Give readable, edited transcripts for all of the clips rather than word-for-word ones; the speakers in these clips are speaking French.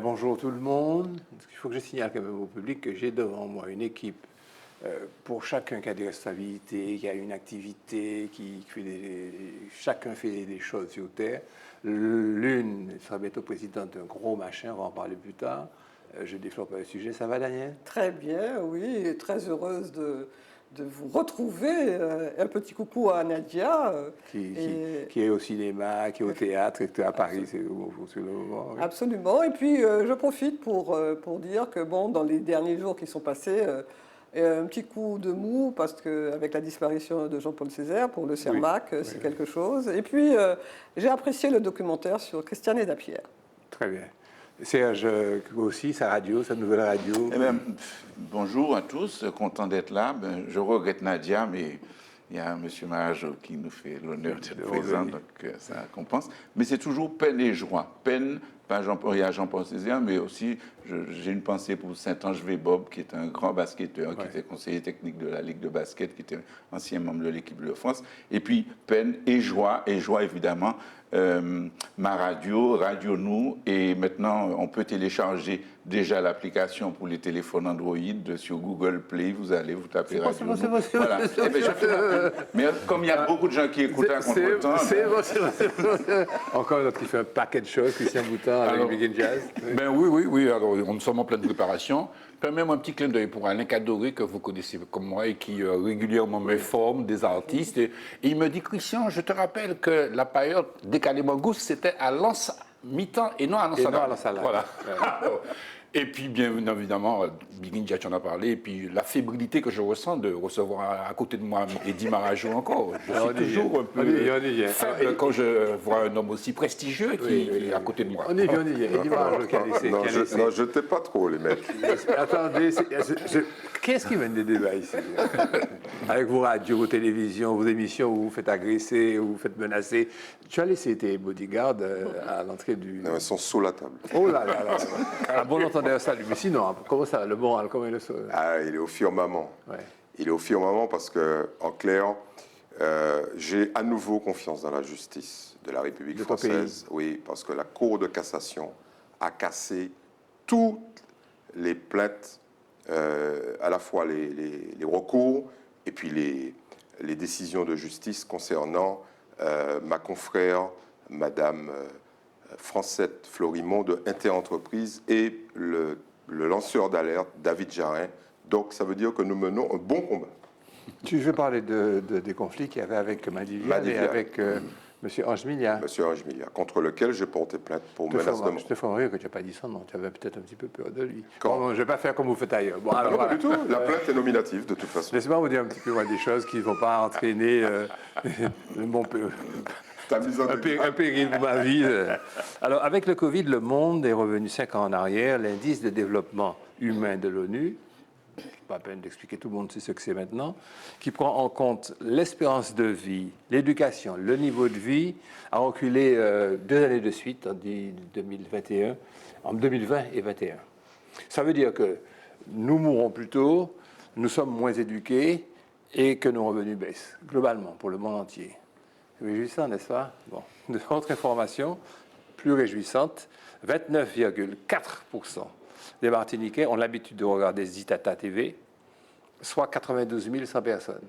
bonjour tout le monde. Il faut que je signale quand même au public que j'ai devant moi une équipe pour chacun qui a des responsabilités, qui a une activité, chacun fait des choses sur Terre. L'une sera bientôt présidente d'un gros machin, on va en parler plus tard. Je développe le sujet. Ça va, Daniel? Très bien, oui, et très heureuse de vous retrouver. Un petit coucou à Nadia. Qui est au cinéma, qui est au théâtre, et à Paris, c'est le moment. Oui. Absolument. Et puis, je profite pour dire que, bon, dans les derniers jours qui sont passés, un petit coup de mou, parce qu'avec la disparition de Jean-Paul Césaire pour le CERMAC, oui, c'est quelque chose. Et puis, j'ai apprécié le documentaire sur Christiane et Dapierre. Très bien. Serge aussi, sa radio, sa nouvelle radio. Eh bien, bonjour à tous, content d'être là. Je regrette Nadia, mais il y a M. Marajo qui nous fait l'honneur d'être présent, donc ça compense. Mais c'est toujours peine et joie. Peine, pas il y a Jean-Paul Césaire, mais aussi j'ai une pensée pour Saint-Ange-Vébob, qui est un grand basketteur, qui était conseiller technique de la Ligue de basket, qui était ancien membre de l'équipe de France. Et puis peine et joie évidemment. Ma radio, Radio Nous, et maintenant on peut télécharger déjà l'application pour les téléphones Android sur Google Play. Vous allez, vous tapez Radio Nous. Voilà. Mais comme il y a beaucoup de gens qui écoutent à contre-temps. C'est bon. Encore un autre qui fait un paquet de choses, Christian Boutin avec Begin Jazz. Ben oui. Alors, nous sommes en pleine préparation. Permettez-moi un petit clin d'œil pour Alain Cadoré, que vous connaissez comme moi et qui régulièrement me forme des artistes. Et il me dit, Christian, je te rappelle que la période décalée Mangouste, c'était à Lens mi-temps et non à Lens-Salah. Voilà. Et puis, bien évidemment, Begin Jazz, tu en as parlé, et puis la fébrilité que je ressens de recevoir à côté de moi Eddie Marajo encore. Je suis toujours un peu faible quand je vois un homme aussi prestigieux qui est à côté de moi. On y vient. Eddie Marajo qui a laissé. Non, je t'ai pas trop, les mecs. Attendez, qu'est-ce qui mène des débats ici? Avec vos radios, vos télévisions, vos émissions où vous faites agresser, où vous faites menacer. Tu as laissé tes bodyguards à l'entrée du... Non, ils sont sous la table. Oh là là. Un bon entendeur, salut. Mais sinon, comment ça, le moral, comment il est? Ah, il est au firmament. Ouais. Il est au firmament parce que, en clair, j'ai à nouveau confiance dans la justice de la République française. Oui, parce que la Cour de cassation a cassé toutes les plaintes, à la fois les recours et puis les décisions de justice concernant ma confrère, Madame Francette Florimond de Interentreprise et le lanceur d'alerte, David Jarin. Donc, ça veut dire que nous menons un bon combat. Tu veux parler des conflits qu'il y avait avec Madivia et avec M. Ange Milia. M. Ange Milia, contre lequel j'ai porté plainte pour menace de mort. Je te fais rire que tu n'as pas dit son nom. Tu avais peut-être un petit peu peur de lui. Bon, je ne vais pas faire comme vous faites ailleurs. Bon, alors, pas du tout. La plainte est nominative, de toute façon. Laissez-moi vous dire un petit peu des choses qui ne vont pas entraîner un péril pour ma vie. Alors, avec le Covid, le monde est revenu 5 ans en arrière. L'indice de développement humain de l'ONU, pas la peine d'expliquer, tout le monde sait ce que c'est maintenant, qui prend en compte l'espérance de vie, l'éducation, le niveau de vie, a reculé 2 années de suite, en 2021, en 2020 et 2021. Ça veut dire que nous mourrons plus tôt, nous sommes moins éduqués et que nos revenus baissent, globalement, pour le monde entier. C'est réjouissant, n'est-ce pas? Bon. De autre information, plus réjouissante, 29,4% des Martiniquais ont l'habitude de regarder Zitata TV, soit 92 100 personnes.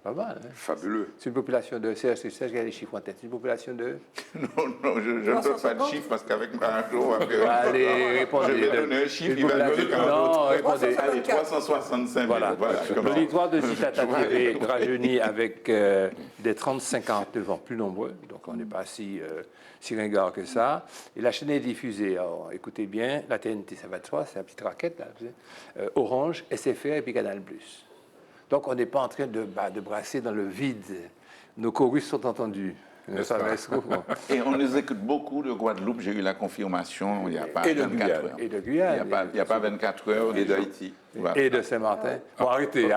Pas mal, hein? Fabuleux. C'est une population de... Serge, il y a les chiffres en tête. C'est une population de... Non, je ne peux pas de chiffres parce qu'avec Marajo, allez, répondez. Je vais donner un chiffre, il va me donner un autre. Non, répondez. Allez, 365 000. Voilà. L'auditoire de Zitata TV rajeunit avec des 30-59 ans plus nombreux, donc on n'est pas si ringard que ça. Et la chaîne est diffusée, alors écoutez bien, la TNT, ça va de soi, c'est la petite raquette, là, Orange, SFR et puis Canal+. Donc, on n'est pas en train de brasser dans le vide. Nos chorus sont entendus. Et on les écoute beaucoup de Guadeloupe. J'ai eu la confirmation il n'y a pas 24 heures. Et de Guyane. Il n'y a pas 24 heures. Et d'Haïti. Voilà. Et de Saint-Martin. Bon, arrêtez.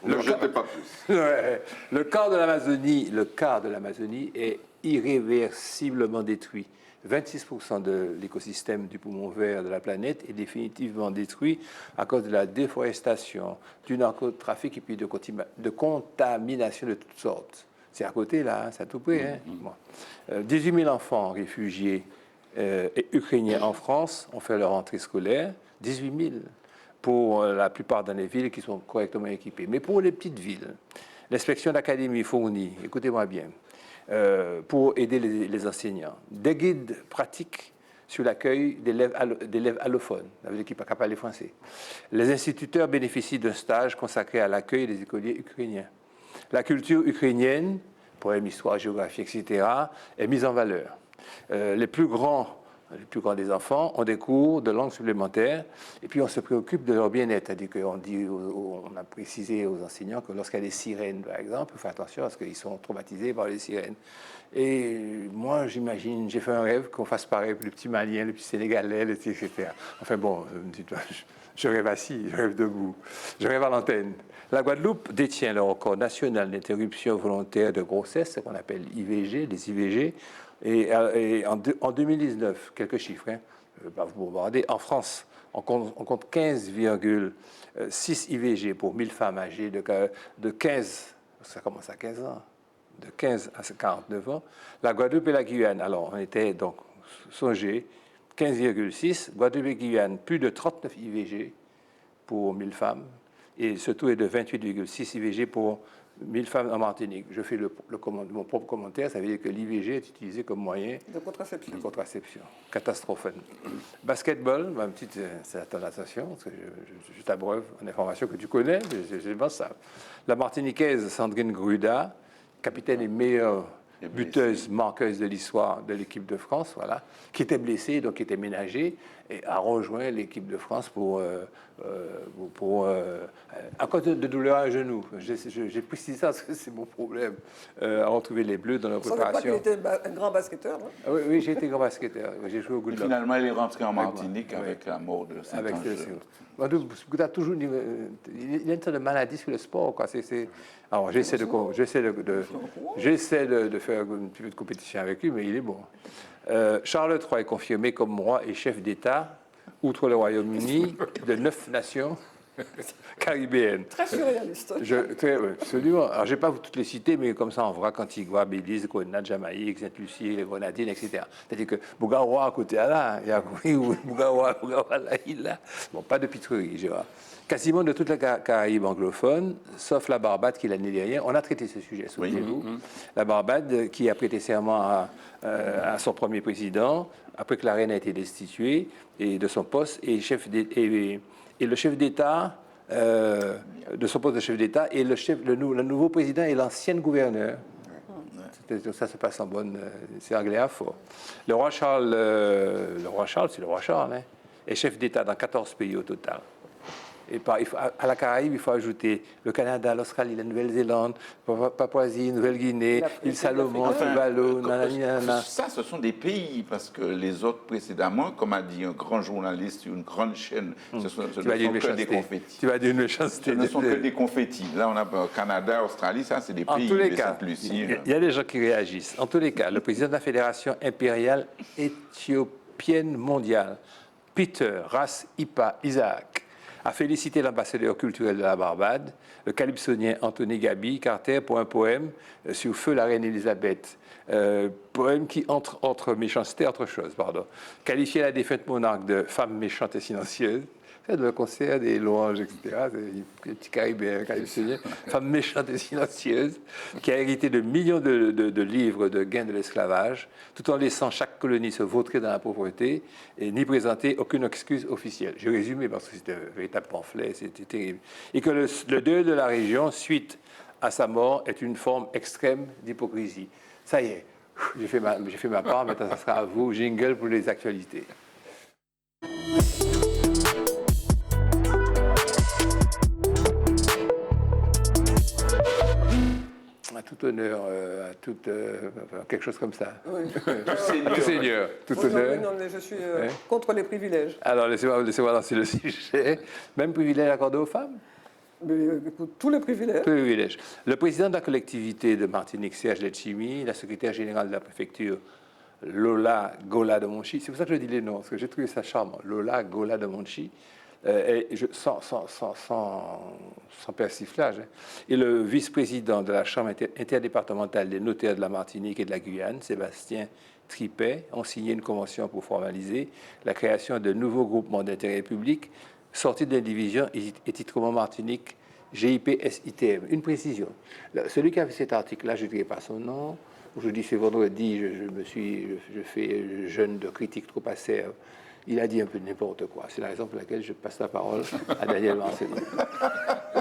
Ne jetez pas plus. Le quart de l'Amazonie est irréversiblement détruit. 26% de l'écosystème du poumon vert de la planète est définitivement détruit à cause de la déforestation, du narcotrafic et puis de contamination de toutes sortes. C'est à côté, là, c'est à tout près. Hein? Bon. 18 000 enfants réfugiés ukrainiens en France ont fait leur rentrée scolaire, 18 000 pour la plupart dans les villes qui sont correctement équipées. Mais pour les petites villes, l'inspection d'académie fournit, écoutez-moi bien, pour aider les enseignants, des guides pratiques sur l'accueil d'élèves allophones, avec qui ne parlent pas les français. Les instituteurs bénéficient d'un stage consacré à l'accueil des écoliers ukrainiens. La culture ukrainienne, poème, histoire, géographie, etc., est mise en valeur. Les plus grands des enfants ont des cours de langue supplémentaires et puis on se préoccupe de leur bien-être. C'est-à-dire qu'on a précisé aux enseignants que lorsqu'il y a des sirènes, par exemple, il faut faire attention parce qu'ils sont traumatisés par les sirènes. Et moi, j'imagine, j'ai fait un rêve qu'on fasse pareil pour le petit Malien, le petit Sénégalais, etc. Enfin bon, je rêve assis, je rêve debout, je rêve à l'antenne. La Guadeloupe détient le record national d'interruption volontaire de grossesse, ce qu'on appelle IVG, les IVG. Et en 2019, quelques chiffres, vous bombardez, en France, on compte 15,6 IVG pour 1000 femmes âgées de 15, ça commence à 15 ans, de 15 à 49 ans. La Guadeloupe et la Guyane, alors on était donc, songez, 15,6, Guadeloupe et Guyane, plus de 39 IVG pour 1000 femmes, et ce taux est de 28,6 IVG pour 1000 femmes en Martinique. Je fais mon propre commentaire, ça veut dire que l'IVG est utilisé comme moyen de contraception. Catastrophe. Basketball, ma petite, c'est à ton attention, parce que je t'abreuve en information que tu connais, c'est pas ça. La Martiniquaise Sandrine Gruda, capitaine et meilleure buteuse, marqueuse de l'histoire de l'équipe de France, voilà, qui était blessée, donc qui était ménagée, et a rejoint l'équipe de France à cause de douleurs à genoux. J'ai précisé ça parce que c'est mon problème, à retrouver les Bleus dans leur préparation. Vous savez pas qu'il était un grand basketteur, non? Ah oui, j'ai été grand basketteur. J'ai joué au Good Luck. Finalement, il est rentré en Martinique avec la mort de Saint-Ange. Il a toujours il y a une sorte de maladie sur le sport, quoi. Alors j'essaie de faire une petite compétition avec lui, mais il est bon. Charles III est confirmé comme roi et chef d'État, outre le Royaume-Uni, de 9 nations caribéennes. Très surréaliste. Absolument. Alors, je ne vais pas vous toutes les citer, mais comme ça, en vrac, Antigua, Belize, Grenade, Jamaïque, Sainte-Lucie, les Grenadines, etc. C'est-à-dire que Bougaroua, à côté de là, il y a Bougaroua, là, il a. Bon, pas de pitrerie, je vois. Quasiment de toute la Caraïbe anglophone, sauf la Barbade qui, l'année dernière, on a traité ce sujet, souvenez-vous. La Barbade qui a prêté serment à son premier président, après que la reine a été destituée et de son poste, et le chef d'État, de son poste de chef d'État, et le nouveau président est l'ancien gouverneur. Ça se passe en bonne... c'est anglais à fort. Le roi Charles, c'est le roi Charles, est chef d'État dans 14 pays au total. Et à la Caraïbe, il faut ajouter le Canada, l'Australie, la Nouvelle-Zélande, Papouasie, Nouvelle-Guinée, l'île Salomon, Tuvalu, nanana. Ça, ce sont des pays, parce que les autres précédemment, comme a dit un grand journaliste, une grande chaîne, ce ne sont que des confettis. Tu vas dire une méchanceté. Ce ne sont que des confettis. Là, on a Canada, Australie, ça, c'est des pays. En tous les cas, il y a des gens qui réagissent. En tous les cas, le président de la Fédération impériale éthiopienne mondiale, Peter Ras Ipa Isaac, a félicité l'ambassadeur culturel de la Barbade, le calypsonien Anthony Gaby Carter, pour un poème sur Feu la reine Élisabeth. Poème qui, entre méchanceté, autre chose, qualifiait la défunte monarque de femme méchante et silencieuse. C'est le concert des louanges, etc. C'est un petit caribéen, calypsonien, femme méchante et silencieuse, qui a hérité de millions de livres de gains de l'esclavage, tout en laissant chaque colonie se vautrer dans la pauvreté et n'y présenter aucune excuse officielle. J'ai résumé parce que c'était un véritable pamphlet, c'était terrible. Et que le deuil de la région, suite à sa mort, est une forme extrême d'hypocrisie. Ça y est, j'ai fait ma part, maintenant ça sera à vous, jingle pour les actualités. À tout honneur, quelque chose comme ça. Oui. Tout seigneur, tout honneur. Non, mais je suis contre les privilèges. Alors, laissez-moi lancer le sujet. Même privilège accordé aux femmes? Mais, écoute, tous les privilèges. Tous les privilèges. Le président de la collectivité de Martinique, Serge Letchimy, la secrétaire générale de la préfecture, Lola Gola de Monchi, c'est pour ça que je dis les noms, parce que j'ai trouvé ça charmant, Lola Gola de Monchi, sans persiflage, et le vice-président de la Chambre interdépartementale des notaires de la Martinique et de la Guyane, Sébastien Tripet ont signé une convention pour formaliser la création de nouveaux groupements d'intérêt public sortis de l'indivision et titrement Martinique GIP-SITM. Une précision. Celui qui a fait cet article-là, je ne dirai pas son nom. Aujourd'hui, c'est vendredi, je fais jeûne de critique trop acerbe. Il a dit un peu n'importe quoi. C'est la raison pour laquelle je passe la parole à Daniel Marcelli.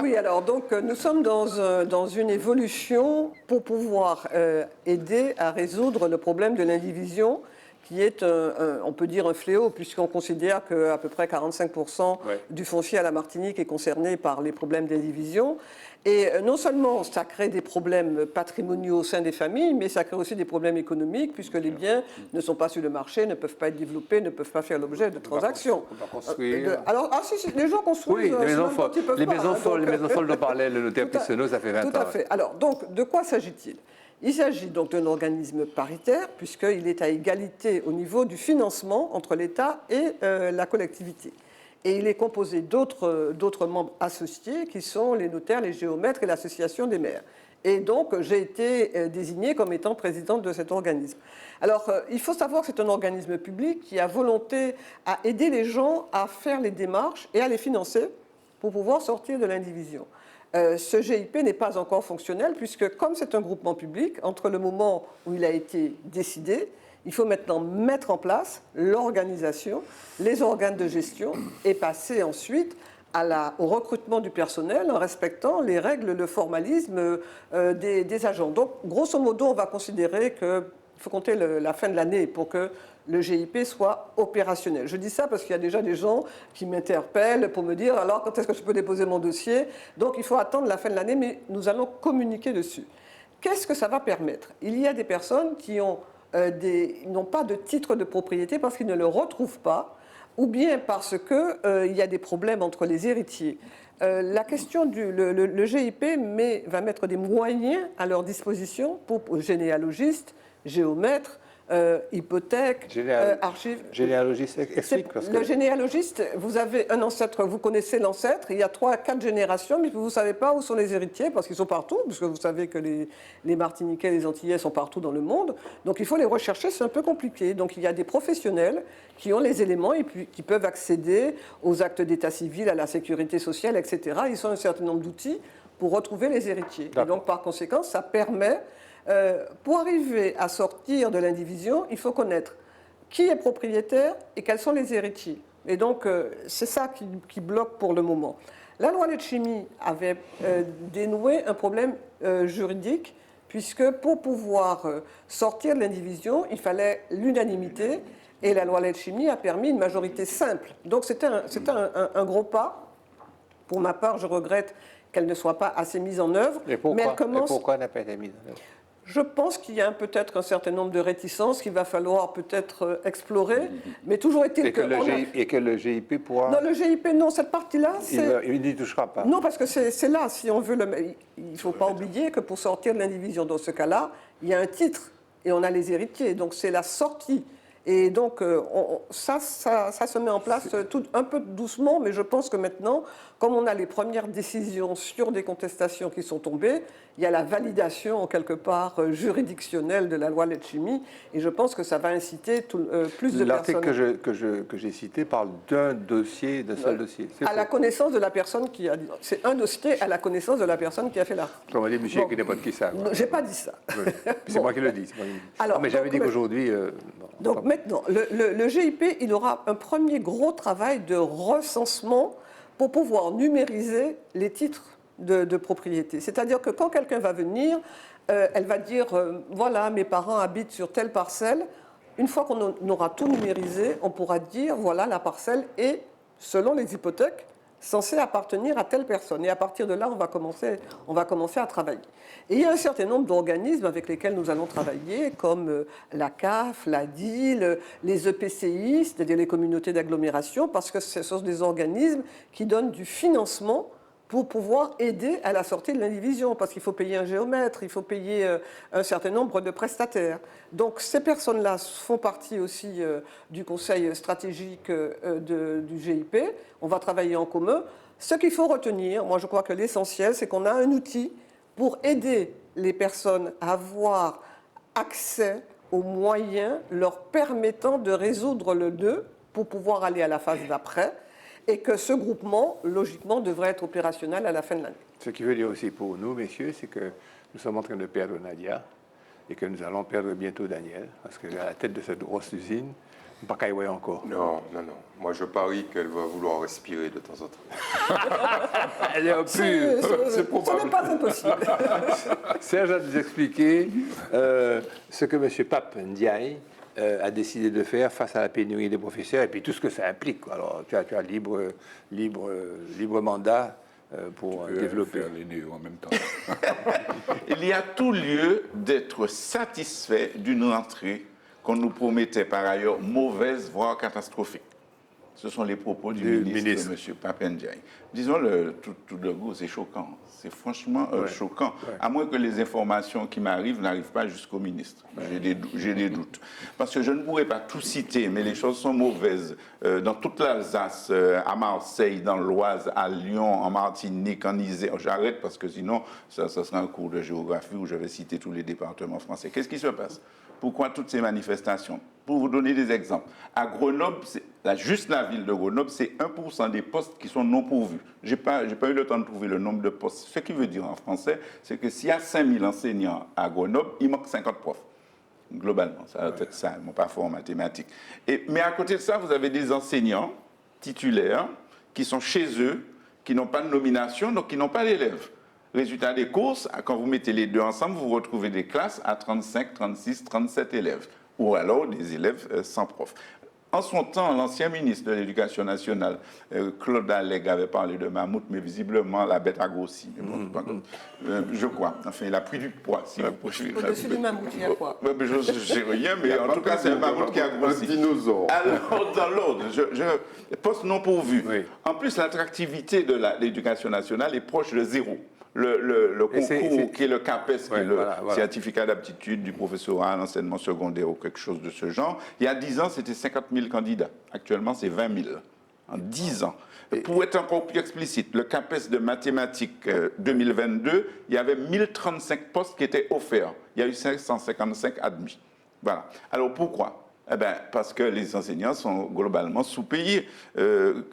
Oui, alors donc nous sommes dans une évolution pour pouvoir aider à résoudre le problème de l'indivision, qui est, on peut dire, un fléau, puisqu'on considère qu'à peu près 45% du foncier à la Martinique est concerné par les problèmes d'indivision. Et non seulement ça crée des problèmes patrimoniaux au sein des familles, mais ça crée aussi des problèmes économiques, puisque les biens ne sont pas sur le marché, ne peuvent pas être développés, ne peuvent pas faire l'objet de transactions. On va construire. Alors, si, les gens construisent. Oui, les maisons folles. Les maisons folles dont parlait le notaire Pissonneau, ça fait 20 ans. Tout à fait. Alors, donc, de quoi s'agit-il ? Il s'agit donc d'un organisme paritaire, puisqu'il est à égalité au niveau du financement entre l'État et la collectivité. Et il est composé d'autres membres associés, qui sont les notaires, les géomètres et l'association des maires. Et donc, j'ai été désignée comme étant présidente de cet organisme. Alors, il faut savoir que c'est un organisme public qui a volonté à aider les gens à faire les démarches et à les financer pour pouvoir sortir de l'indivision. Ce GIP n'est pas encore fonctionnel puisque, comme c'est un groupement public, entre le moment où il a été décidé, il faut maintenant mettre en place l'organisation, les organes de gestion et passer ensuite au recrutement du personnel en respectant les règles, le formalisme des agents. Donc, grosso modo, on va considérer qu'il faut compter la fin de l'année pour que le GIP soit opérationnel. Je dis ça parce qu'il y a déjà des gens qui m'interpellent pour me dire « alors, quand est-ce que je peux déposer mon dossier ?» Donc, il faut attendre la fin de l'année, mais nous allons communiquer dessus. Qu'est-ce que ça va permettre ? Il y a des personnes qui n'ont pas de titre de propriété parce qu'ils ne le retrouvent pas, ou bien parce qu'il y a des problèmes entre les héritiers. La question le GIP va mettre des moyens à leur disposition pour généalogistes, géomètres, hypothèques, archives. Généalogiste, explique. Le généalogiste, vous avez un ancêtre, vous connaissez l'ancêtre, il y a 3 à 4 générations, mais vous ne savez pas où sont les héritiers, parce qu'ils sont partout, puisque vous savez que les Martiniquais, les Antillais sont partout dans le monde. Donc il faut les rechercher, c'est un peu compliqué. Donc il y a des professionnels qui ont les éléments et puis qui peuvent accéder aux actes d'état civil, à la sécurité sociale, etc. Ils ont un certain nombre d'outils pour retrouver les héritiers. Et donc par conséquent, ça permet... pour arriver à sortir de l'indivision, il faut connaître qui est propriétaire et quels sont les héritiers. Et donc, c'est ça qui bloque pour le moment. La loi Letchimy avait dénoué un problème juridique, puisque pour pouvoir sortir de l'indivision, il fallait l'unanimité, et la loi Letchimy a permis une majorité simple. Donc, c'était un gros pas. Pour ma part, je regrette qu'elle ne soit pas assez mise en œuvre. Et pourquoi elle n'a pas été mise en œuvre ? Je pense qu'il y a peut-être un certain nombre de réticences qu'il va falloir peut-être explorer, mais toujours est-il que... Et que le GIP pourra... Non, le GIP, non, cette partie-là, il n'y touchera pas. Non, parce que c'est là, si on veut il ne faut pas oublier que pour sortir de l'indivision, dans ce cas-là, il y a un titre et on a les héritiers, donc c'est la sortie. Et donc, ça se met en place un peu doucement, mais je pense que maintenant, comme on a les premières décisions sur des contestations qui sont tombées, il y a la validation, quelque part, juridictionnelle de la loi Letchimy, et je pense que ça va inciter plus de personnes... L'article que j'ai cité parle d'un dossier, d'un seul dossier. À la connaissance de la personne qui a... C'est un dossier à la connaissance de la personne qui a fait l'article. On va dire, monsieur, qui n'est pas de qui ça. J'ai pas dit ça. Oui. C'est moi qui le dis. Alors, mais j'avais dit qu'aujourd'hui... Donc maintenant, le GIP, il aura un premier gros travail de recensement pour pouvoir numériser les titres de propriété. C'est-à-dire que quand quelqu'un va venir, elle va dire, voilà, mes parents habitent sur telle parcelle. Une fois qu'on aura tout numérisé, on pourra dire, voilà, la parcelle est, selon les hypothèques, censée appartenir à telle personne. Et à partir de là, on va commencer à travailler. Et il y a un certain nombre d'organismes avec lesquels nous allons travailler, comme la CAF, la DIL, les EPCI, c'est-à-dire les communautés d'agglomération, parce que ce sont des organismes qui donnent du financement pour pouvoir aider à la sortie de l'indivision, parce qu'il faut payer un géomètre, il faut payer un certain nombre de prestataires. Donc ces personnes-là font partie aussi du conseil stratégique du GIP. On va travailler en commun. Ce qu'il faut retenir, moi je crois que l'essentiel, c'est qu'on a un outil pour aider les personnes à avoir accès aux moyens leur permettant de résoudre le nœud pour pouvoir aller à la phase d'après, et que ce groupement, logiquement, devrait être opérationnel à la fin de l'année. Ce qui veut dire aussi pour nous, messieurs, c'est que nous sommes en train de perdre Nadia et que nous allons perdre bientôt Daniel, parce qu'à la tête de cette grosse usine, pas qu'à y voir encore. Non. Moi, je parie qu'elle va vouloir respirer de temps en temps. Elle est un peu... Ce n'est pas impossible. Serge a nous expliqué ce que M. Pape Ndiaye a décidé de faire face à la pénurie des professeurs et puis tout ce que ça implique, quoi. Alors, tu as libre mandat pour développer. Faire les deux en même temps. Il y a tout lieu d'être satisfait d'une rentrée qu'on nous promettait par ailleurs mauvaise, voire catastrophique. Ce sont les propos du ministre. M. Pape Ndiaye. Disons-le tout de go, c'est choquant. C'est franchement choquant. Ouais. À moins que les informations qui m'arrivent n'arrivent pas jusqu'au ministre. J'ai des doutes. Parce que je ne pourrais pas tout citer, mais les choses sont mauvaises. Dans toute l'Alsace, à Marseille, dans l'Oise, à Lyon, en Martinique, en Isère. J'arrête parce que sinon, ça sera un cours de géographie où je vais citer tous les départements français. Qu'est-ce qui se passe? Pourquoi toutes ces manifestations? Pour vous donner des exemples. À Grenoble, juste la ville de Grenoble, c'est 1% des postes qui sont non pourvus. Je n'ai pas eu le temps de trouver le nombre de postes. Ce qui veut dire en français, c'est que s'il y a 5000 enseignants à Grenoble, il manque 50 profs. Globalement, ça va être ça, ils n'ont pas fort en mathématiques. Mais à côté de ça, vous avez des enseignants titulaires qui sont chez eux, qui n'ont pas de nomination, donc qui n'ont pas d'élèves. Résultat des courses, quand vous mettez les deux ensemble, vous retrouvez des classes à 35, 36, 37 élèves. Ou alors des élèves sans prof. En son temps, l'ancien ministre de l'Éducation nationale, Claude Allègre, avait parlé de mammouth, mais visiblement, la bête a grossi. Mais bon, je crois. Enfin, il a pris du poids, si vous préférez. Au-dessus du mammouth, il y a quoi? Je ne sais rien, mais en tout cas, c'est un mammouth qui a grossi. Un dinosaure. Alors, dans l'ordre, poste non pourvu. Oui. En plus, l'attractivité de l'Éducation nationale est proche de zéro. Le concours qui est le CAPES, qui est le certificat d'aptitude du professorat à l'enseignement secondaire ou quelque chose de ce genre, il y a 10 ans, c'était 50 000 candidats. Actuellement, c'est 20 000. En 10 ans. Pour être encore plus explicite, le CAPES de mathématiques 2022, il y avait 1035 postes qui étaient offerts. Il y a eu 555 admis. Voilà. Alors pourquoi? Eh bien, parce que les enseignants sont globalement sous-payés. 1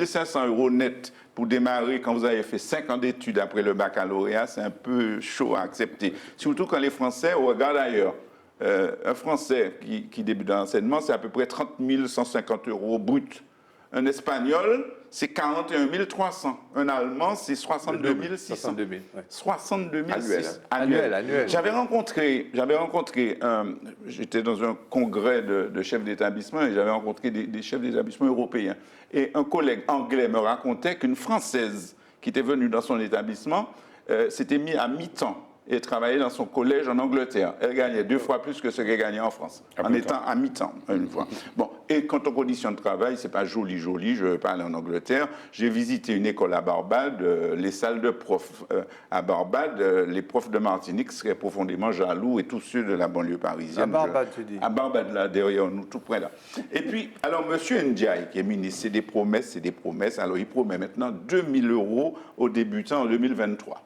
500 € net pour démarrer quand vous avez fait 5 ans d'études après le baccalauréat, c'est un peu chaud à accepter. Surtout quand les Français regardent ailleurs. Un Français qui débute dans l'enseignement, c'est à peu près 30 150 € brut. Un Espagnol, c'est 41 300. Un Allemand, c'est 62 600. 62 600. Annuel. J'avais rencontré j'étais dans un congrès de chefs d'établissement et j'avais rencontré des chefs d'établissement européens. Et un collègue anglais me racontait qu'une Française qui était venue dans son établissement s'était mise à mi-temps et travaillait dans son collège en Angleterre. Elle gagnait 2 fois plus que ce qu'elle gagnait en France, en étant à mi-temps, une fois. Bon, et quant aux conditions de travail, c'est pas joli, je ne vais pas aller en Angleterre. J'ai visité une école à Barbade, les salles de profs à Barbade, les profs de Martinique seraient profondément jaloux et tous ceux de la banlieue parisienne. À Barbade, tu dis? À Barbade, là, derrière nous, tout près là. Et puis, alors, M. Ndiaye, qui est ministre, c'est des promesses. Alors, il promet maintenant 2 000 € aux débutants en 2023.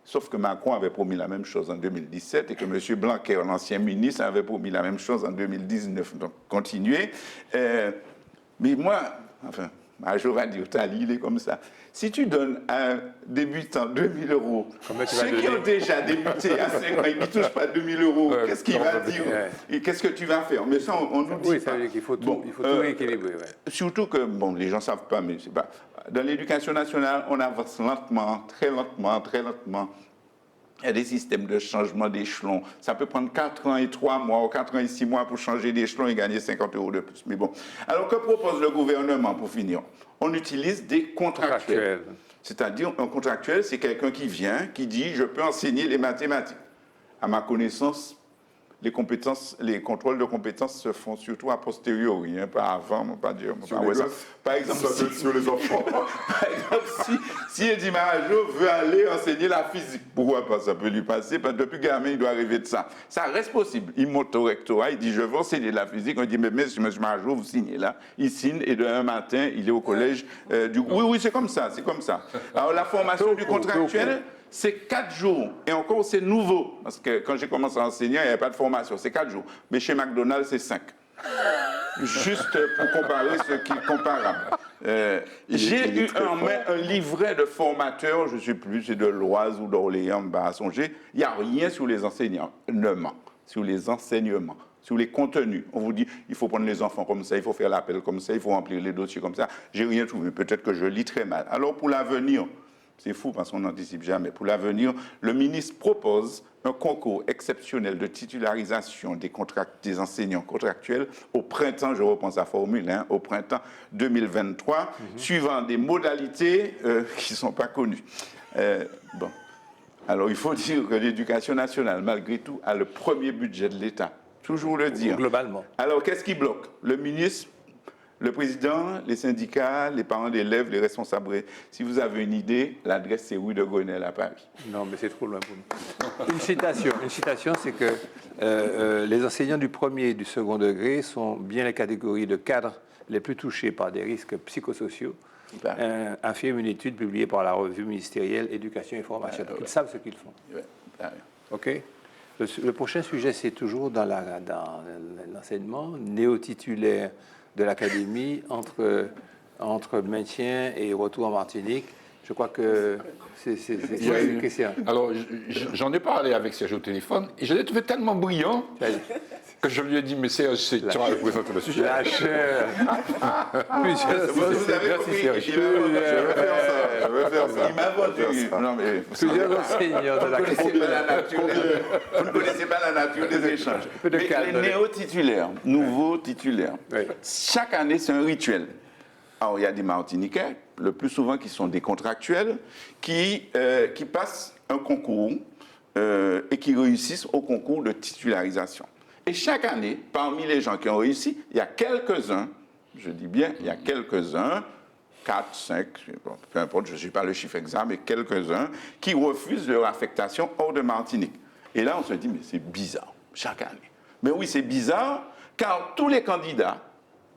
Sauf que Macron avait promis la même chose en 2017 et que M. Blanquer, l'ancien ministre, avait promis la même chose en 2019. Donc, continuez. Mais moi, enfin, je vais dire, il est comme ça. Si tu donnes à un débutant 2 000 €, ceux qui ont déjà débuté à 5 ans, ils ne touchent pas 2 000 €, qu'est-ce qu'il va dire? Et qu'est-ce que tu vas faire? Mais ça, on nous dit ça veut dire qu'il faut tout rééquilibrer. Surtout que, les gens ne savent pas, mais c'est pas... Dans l'éducation nationale, on avance lentement, très lentement. Il y a des systèmes de changement d'échelon. Ça peut prendre 4 ans et 3 mois ou 4 ans et 6 mois pour changer d'échelon et gagner 50 € de plus. Mais bon. Alors, que propose le gouvernement pour finir? On utilise des contractuels. C'est-à-dire, un contractuel, c'est quelqu'un qui vient, qui dit « je peux enseigner les mathématiques ». À ma connaissance, les contrôles de compétences se font surtout a posteriori, pas avant, pas dire. Par exemple, sur les enfants. Par exemple, si Eddie Marajo veut aller enseigner la physique, pourquoi pas? Ça peut lui passer, parce que depuis gamin, il doit arriver de ça. Ça reste possible. Il monte au rectorat, il dit je veux enseigner la physique. On dit mais M. Marajo, vous signez là. Il signe et demain matin, il est au collège du. Oui, c'est comme ça. Alors la formation du contractuel. c'est 4 jours. Et encore, c'est nouveau. Parce que quand j'ai commencé à enseigner, il n'y avait pas de formation. C'est 4 jours. Mais chez McDonald's, c'est 5. Juste pour comparer ce qui est comparable. J'ai eu en main un livret de formateurs, je ne sais plus, c'est de l'Oise ou d'Orléans, à songer. Il n'y a rien sur les enseignements, sur les enseignements, sur les contenus. On vous dit, il faut prendre les enfants comme ça, il faut faire l'appel comme ça, il faut remplir les dossiers comme ça. J'ai rien trouvé. Peut-être que je lis très mal. Alors pour l'avenir, c'est fou parce qu'on n'anticipe jamais. Pour l'avenir, le ministre propose un concours exceptionnel de titularisation des enseignants contractuels au printemps, je reprends sa formule, au printemps 2023, suivant des modalités qui ne sont pas connues. Bon. Alors il faut dire que l'éducation nationale, malgré tout, a le premier budget de l'État. Toujours le dire. Globalement. Alors qu'est-ce qui bloque? Le ministre, le président, les syndicats, les parents d'élèves, les responsables. Si vous avez une idée, l'adresse c'est rue de Grenelle à Paris. Non, mais c'est trop loin pour nous. Une citation, c'est que les enseignants du premier et du second degré sont bien les catégories de cadres les plus touchées par des risques psychosociaux, affirme une étude publiée par la revue ministérielle Éducation et Formation. Donc, ils savent ce qu'ils font. OK. Le prochain sujet, c'est toujours dans l'enseignement néo-titulaire de l'académie entre maintien et retour en Martinique. Je crois que c'est une question. Alors, j'en ai parlé avec Serge au téléphone et je l'ai trouvé tellement brillant que je lui ai dit, mais Serge, tu vas présenter le sujet. Lâcheur. Vous avez compris, je veux faire ça. Il m'a vendu. Non, mais Plusieurs enseignants de l'académie. Vous ne connaissez pas la nature des échanges. Mais les néo-titulaires, nouveaux titulaires, chaque année, c'est un rituel. Alors, il y a des Martiniquais, le plus souvent qui sont des contractuels, qui passent un concours et qui réussissent au concours de titularisation. Et chaque année, parmi les gens qui ont réussi, il y a quelques-uns, je dis bien, il y a quelques-uns, 4, 5, peu importe, je ne sais pas le chiffre exact, mais quelques-uns, qui refusent leur affectation hors de Martinique. Et là, on se dit, mais c'est bizarre, chaque année. Mais oui, c'est bizarre, car tous les candidats,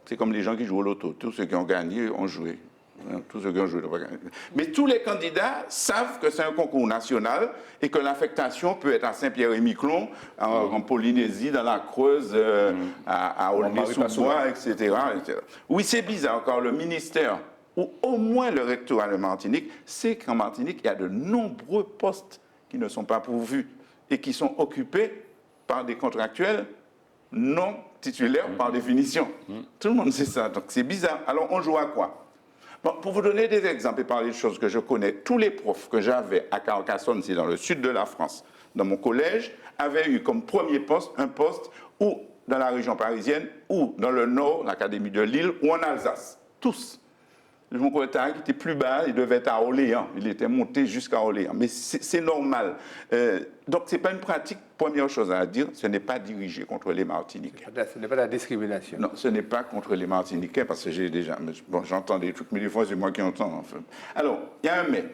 c'est comme les gens qui jouent au loto, tous ceux qui ont gagné ont joué. Tous ceux qui ont joué n'ont pas gagné. Mais tous les candidats savent que c'est un concours national et que l'affectation peut être à Saint-Pierre-et-Miquelon, en Polynésie, dans la Creuse, à Aulnay-sous-Bois, etc., etc. Oui, c'est bizarre, car le ministère, ou au moins le rectorat de Martinique, sait qu'en Martinique, il y a de nombreux postes qui ne sont pas pourvus et qui sont occupés par des contractuels non titulaires par définition. Tout le monde sait ça, donc c'est bizarre. Alors on joue à quoi? Bon, pour vous donner des exemples et parler de choses que je connais, tous les profs que j'avais à Carcassonne, c'est dans le sud de la France, dans mon collège, avaient eu comme premier poste un poste ou dans la région parisienne, ou dans le nord, l'Académie de Lille, ou en Alsace. Tous. Mon collègue qui était plus bas, il devait être à Orléans. Il était monté jusqu'à Orléans. Mais c'est normal. Donc, ce n'est pas une pratique. Première chose à dire, ce n'est pas dirigé contre les Martiniquais. Ce n'est pas la discrimination. Non, ce n'est pas contre les Martiniquais, parce que j'ai déjà... Bon, j'entends des trucs, mais des fois, c'est moi qui entends. Enfin. Alors, il y a un mais.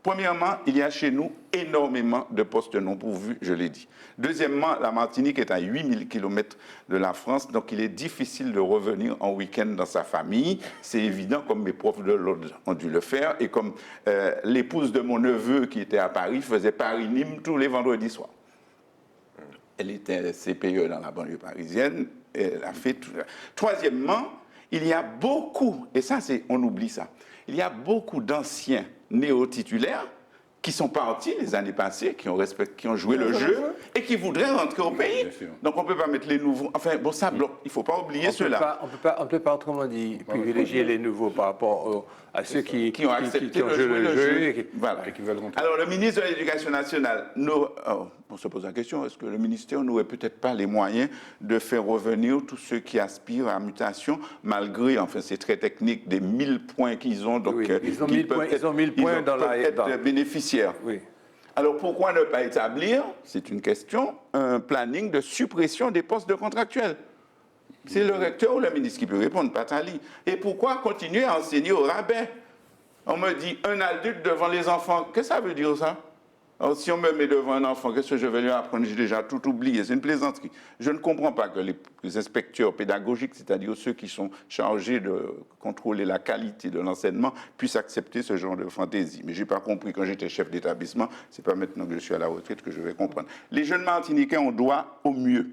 Premièrement, il y a chez nous énormément de postes non pourvus, je l'ai dit. Deuxièmement, la Martinique est à 8000 km de la France, donc il est difficile de revenir en week-end dans sa famille. C'est évident, comme mes profs de l'ordre ont dû le faire, et comme l'épouse de mon neveu qui était à Paris faisait Paris-Nîmes tous les vendredis soirs. Elle était CPE dans la banlieue parisienne, et elle a fait tout ça. Troisièmement, il y a beaucoup, et ça, on oublie ça, il y a beaucoup d'anciens néo-titulaires qui sont partis les années passées, qui ont joué le jeu et qui voudraient rentrer au pays. Donc on ne peut pas mettre les nouveaux... Enfin, bon, ça bloque. Il ne faut pas oublier cela. On ne peut pas, autrement dit, privilégier les nouveaux par rapport à ceux qui ont accepté de jouer le jeu. Et qui veulent rentrer. Alors, le ministre de l'Éducation nationale, on se pose la question, est-ce que le ministère n'aurait peut-être pas les moyens de faire revenir tous ceux qui aspirent à mutation, malgré, enfin, c'est très technique, des 1000 points qu'ils ont. Donc, oui, ils ont 1000 points dans la... être bénéficiaires. Oui. Alors, pourquoi ne pas établir, c'est une question, un planning de suppression des postes de contractuels? C'est le recteur ou le ministre qui peut répondre, pas Tali. Et pourquoi continuer à enseigner au rabais? On me dit un adulte devant les enfants. Qu'est-ce que ça veut dire, ça? Alors, si on me met devant un enfant, qu'est-ce que je vais lui apprendre? J'ai déjà tout oublié. C'est une plaisanterie. Je ne comprends pas que les inspecteurs pédagogiques, c'est-à-dire ceux qui sont chargés de contrôler la qualité de l'enseignement, puissent accepter ce genre de fantaisie. Mais je n'ai pas compris quand j'étais chef d'établissement. Ce n'est pas maintenant que je suis à la retraite que je vais comprendre. Les jeunes Martiniquais, on doit au mieux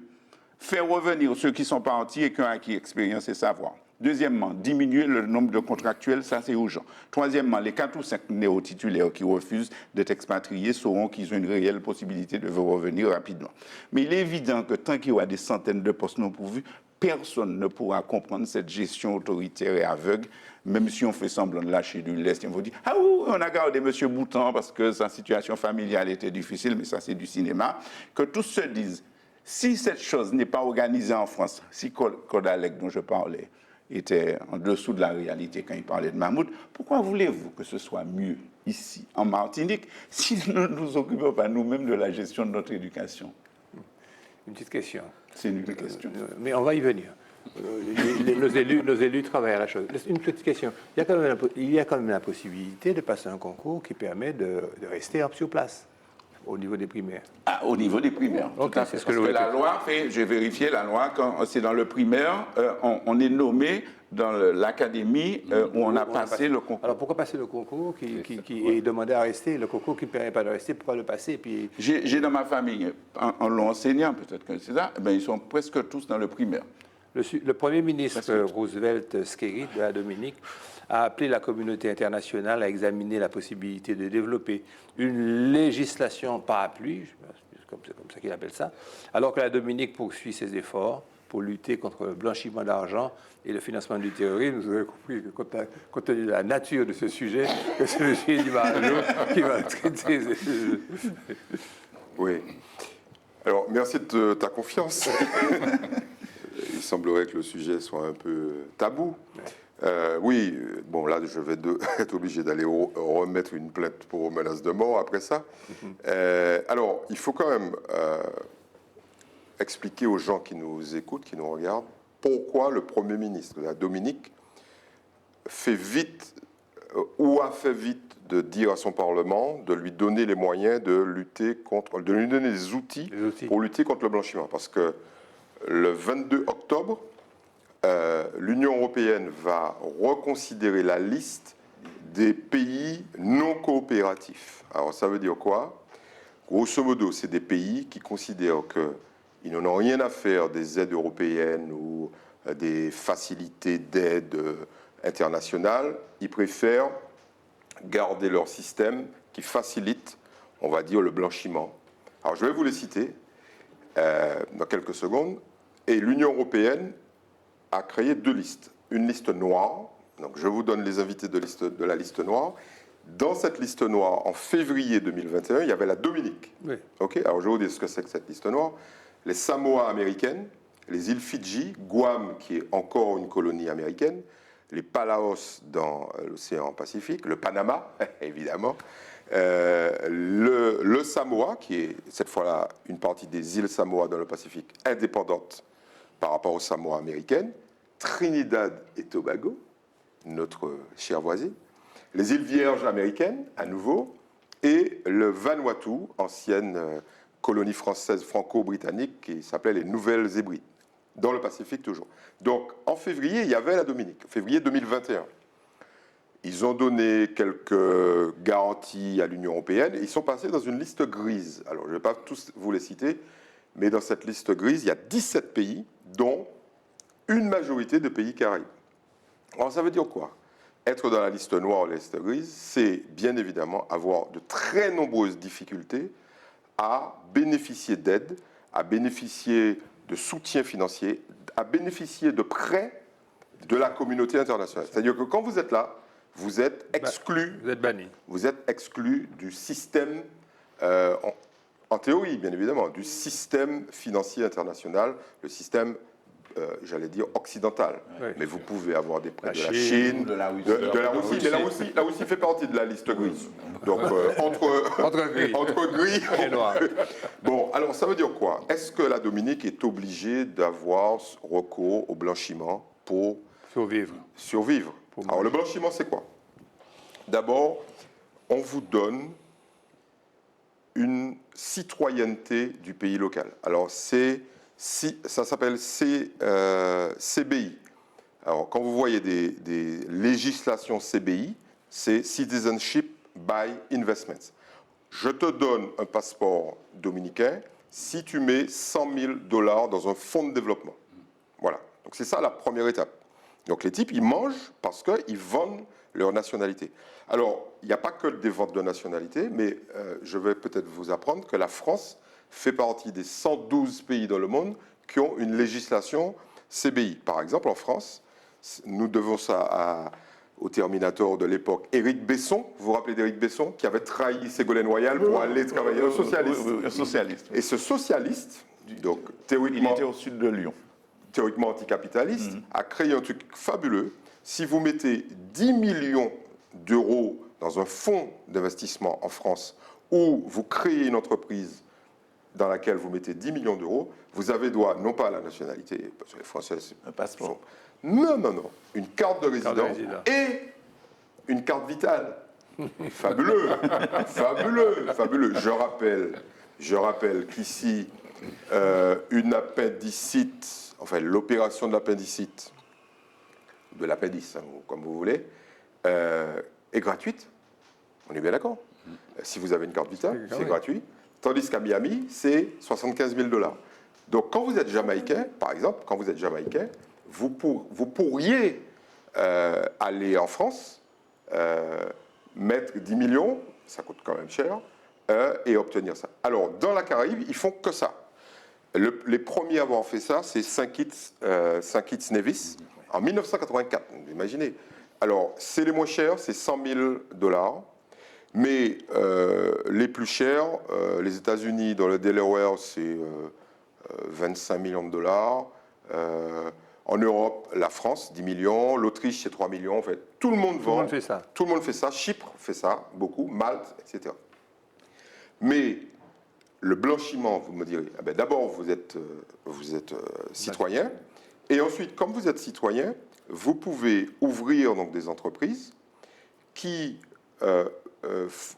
faire revenir ceux qui ne sont pas entiers et qui ont acquis expérience et savoir. Deuxièmement, diminuer le nombre de contractuels, ça c'est urgent. Troisièmement, les 4 ou 5 néo-titulaires qui refusent d'être expatriés sauront qu'ils ont une réelle possibilité de revenir rapidement. Mais il est évident que tant qu'il y aura des centaines de postes non pourvus, personne ne pourra comprendre cette gestion autoritaire et aveugle, même si on fait semblant de lâcher du lest. On va dire, ah oui, on a gardé M. Boutan parce que sa situation familiale était difficile, mais ça c'est du cinéma. Que tous se disent, si cette chose n'est pas organisée en France, si Kodalek dont je parlais, était en dessous de la réalité quand il parlait de Mahmoud, pourquoi voulez-vous que ce soit mieux ici, en Martinique, si nous ne nous occupons pas nous-mêmes de la gestion de notre éducation? Une petite question. C'est une question. Mais on va y venir. Nos élus travaillent à la chose. Une petite question. Il y a quand même la possibilité de passer un concours qui permet de rester sur place au niveau des primaires. Ah, au niveau des primaires, okay, tout à fait. Parce que la loi fait, j'ai vérifié la loi, quand c'est dans le primaire, on est nommé dans l'académie où on a passé le concours. Alors pourquoi passer le concours qui est demandé à rester, le concours qui ne permet pas de rester, pourquoi le passer puis... J'ai dans ma famille, en l'enseignant, peut-être que c'est ça, ben, ils sont presque tous dans le primaire. Le Premier ministre Roosevelt Skerrit de la Dominique a appelé la communauté internationale à examiner la possibilité de développer une législation parapluie, c'est comme ça qu'il appelle ça, alors que la Dominique poursuit ses efforts pour lutter contre le blanchiment d'argent et le financement du terrorisme. Vous avez compris que compte tenu de la nature de ce sujet, que c'est M. Di Marzio qui va traiter. Oui. Alors, merci de ta confiance. Il semblerait que le sujet soit un peu tabou. Oui, bon là, je vais être obligé d'aller remettre une plainte pour menace de mort après ça. Alors, il faut quand même expliquer aux gens qui nous écoutent, qui nous regardent, pourquoi le Premier ministre de la Dominique fait vite ou a fait vite de dire à son Parlement de lui donner les moyens de lutter contre, de lui donner des outils pour lutter contre le blanchiment. Parce que le 22 octobre, l'Union européenne va reconsidérer la liste des pays non coopératifs. Alors ça veut dire quoi? Grosso modo, c'est des pays qui considèrent qu'ils n'en ont rien à faire des aides européennes ou des facilités d'aide internationales. Ils préfèrent garder leur système qui facilite, on va dire, le blanchiment. Alors je vais vous les citer dans quelques secondes. Et l'Union européenne a créé 2 listes. Une liste noire, donc je vous donne les invités de la liste noire. Dans cette liste noire, en février 2021, il y avait la Dominique. Oui. Okay, alors je vais vous dire ce que c'est que cette liste noire. Les Samoa américaines, les îles Fidji, Guam, qui est encore une colonie américaine, les Palaos dans l'océan Pacifique, le Panama, évidemment, le Samoa, qui est cette fois-là une partie des îles Samoa dans le Pacifique, indépendante par rapport aux Samoa américaines, Trinidad et Tobago, notre chère voisine, les îles Vierges américaines, à nouveau, et le Vanuatu, ancienne colonie française franco-britannique qui s'appelait les Nouvelles Hébrides, dans le Pacifique toujours. Donc, en février, il y avait la Dominique, février 2021. Ils ont donné quelques garanties à l'Union européenne et ils sont passés dans une liste grise. Alors, je ne vais pas tous vous les citer, mais dans cette liste grise, il y a 17 pays, dont une majorité de pays caraïbes. Alors, ça veut dire quoi? Être dans la liste noire ou la liste grise, c'est bien évidemment avoir de très nombreuses difficultés à bénéficier d'aide, à bénéficier de soutien financier, à bénéficier de prêts de la communauté internationale. C'est-à-dire que quand vous êtes là, vous êtes exclu. Vous êtes banni. Vous êtes exclu du système, en théorie bien évidemment, du système financier international, le système, j'allais dire, occidental. Oui. Mais vous pouvez avoir des prêts de la Chine, de la Russie. Mais la Russie fait partie de la liste grise. Donc entre gris et noir. Bon, alors ça veut dire quoi? Est-ce que la Dominique est obligée d'avoir recours au blanchiment pour survivre? Alors le blanchiment, c'est quoi? D'abord, on vous donne une citoyenneté du pays local. Alors, ça s'appelle CBI. Alors, quand vous voyez des législations CBI, c'est Citizenship by Investments. Je te donne un passeport dominicain si tu mets $100 000 dans un fonds de développement. Voilà. Donc, c'est ça la première étape. Donc, les types, ils mangent parce qu'ils vendent leur nationalité. Alors, il n'y a pas que des ventes de nationalité, mais je vais peut-être vous apprendre que la France fait partie des 112 pays dans le monde qui ont une législation CBI. Par exemple, en France, nous devons ça au Terminator de l'époque, Éric Besson. Vous vous rappelez d'Éric Besson, qui avait trahi Ségolène Royal pour aller travailler un socialiste. Un socialiste. Et ce socialiste, donc théoriquement, Il était au sud de Lyon. Théoriquement anticapitaliste, a créé un truc fabuleux. Si vous mettez 10 millions d'euros dans un fonds d'investissement en France, ou vous créez une entreprise dans laquelle vous mettez 10 millions d'euros, vous avez droit non pas à la nationalité, parce que les Français, c'est Un passeport. non, une carte de résident résident. et une carte vitale. Fabuleux, fabuleux. Je rappelle qu'ici, une appendicite, enfin l'opération de l'appendicite, de l'appendice, hein, comme vous voulez, est gratuite. On est bien d'accord. Si vous avez une carte vitale, c'est gratuit. Tandis qu'à Miami, c'est $75 000. Donc, quand vous êtes jamaïcain, par exemple, vous pourriez aller en France, mettre 10 millions, ça coûte quand même cher, et obtenir ça. Alors, dans la Caraïbe, ils font que ça. Les premiers à avoir fait ça, c'est Saint Kitts Nevis, en 1984, vous imaginez. Alors, c'est les moins chers, c'est $100 000. Mais les plus chers, les États-Unis, dans le Delaware, c'est 25 millions de dollars. En Europe, la France, 10 millions. L'Autriche, c'est 3 millions. En fait, tout le monde vend. Tout le monde fait ça. Tout le monde fait ça. Chypre fait ça, beaucoup. Malte, etc. Mais le blanchiment, vous me direz, ah ben d'abord, vous êtes citoyen. Et ensuite, comme vous êtes citoyen, vous pouvez ouvrir donc, des entreprises qui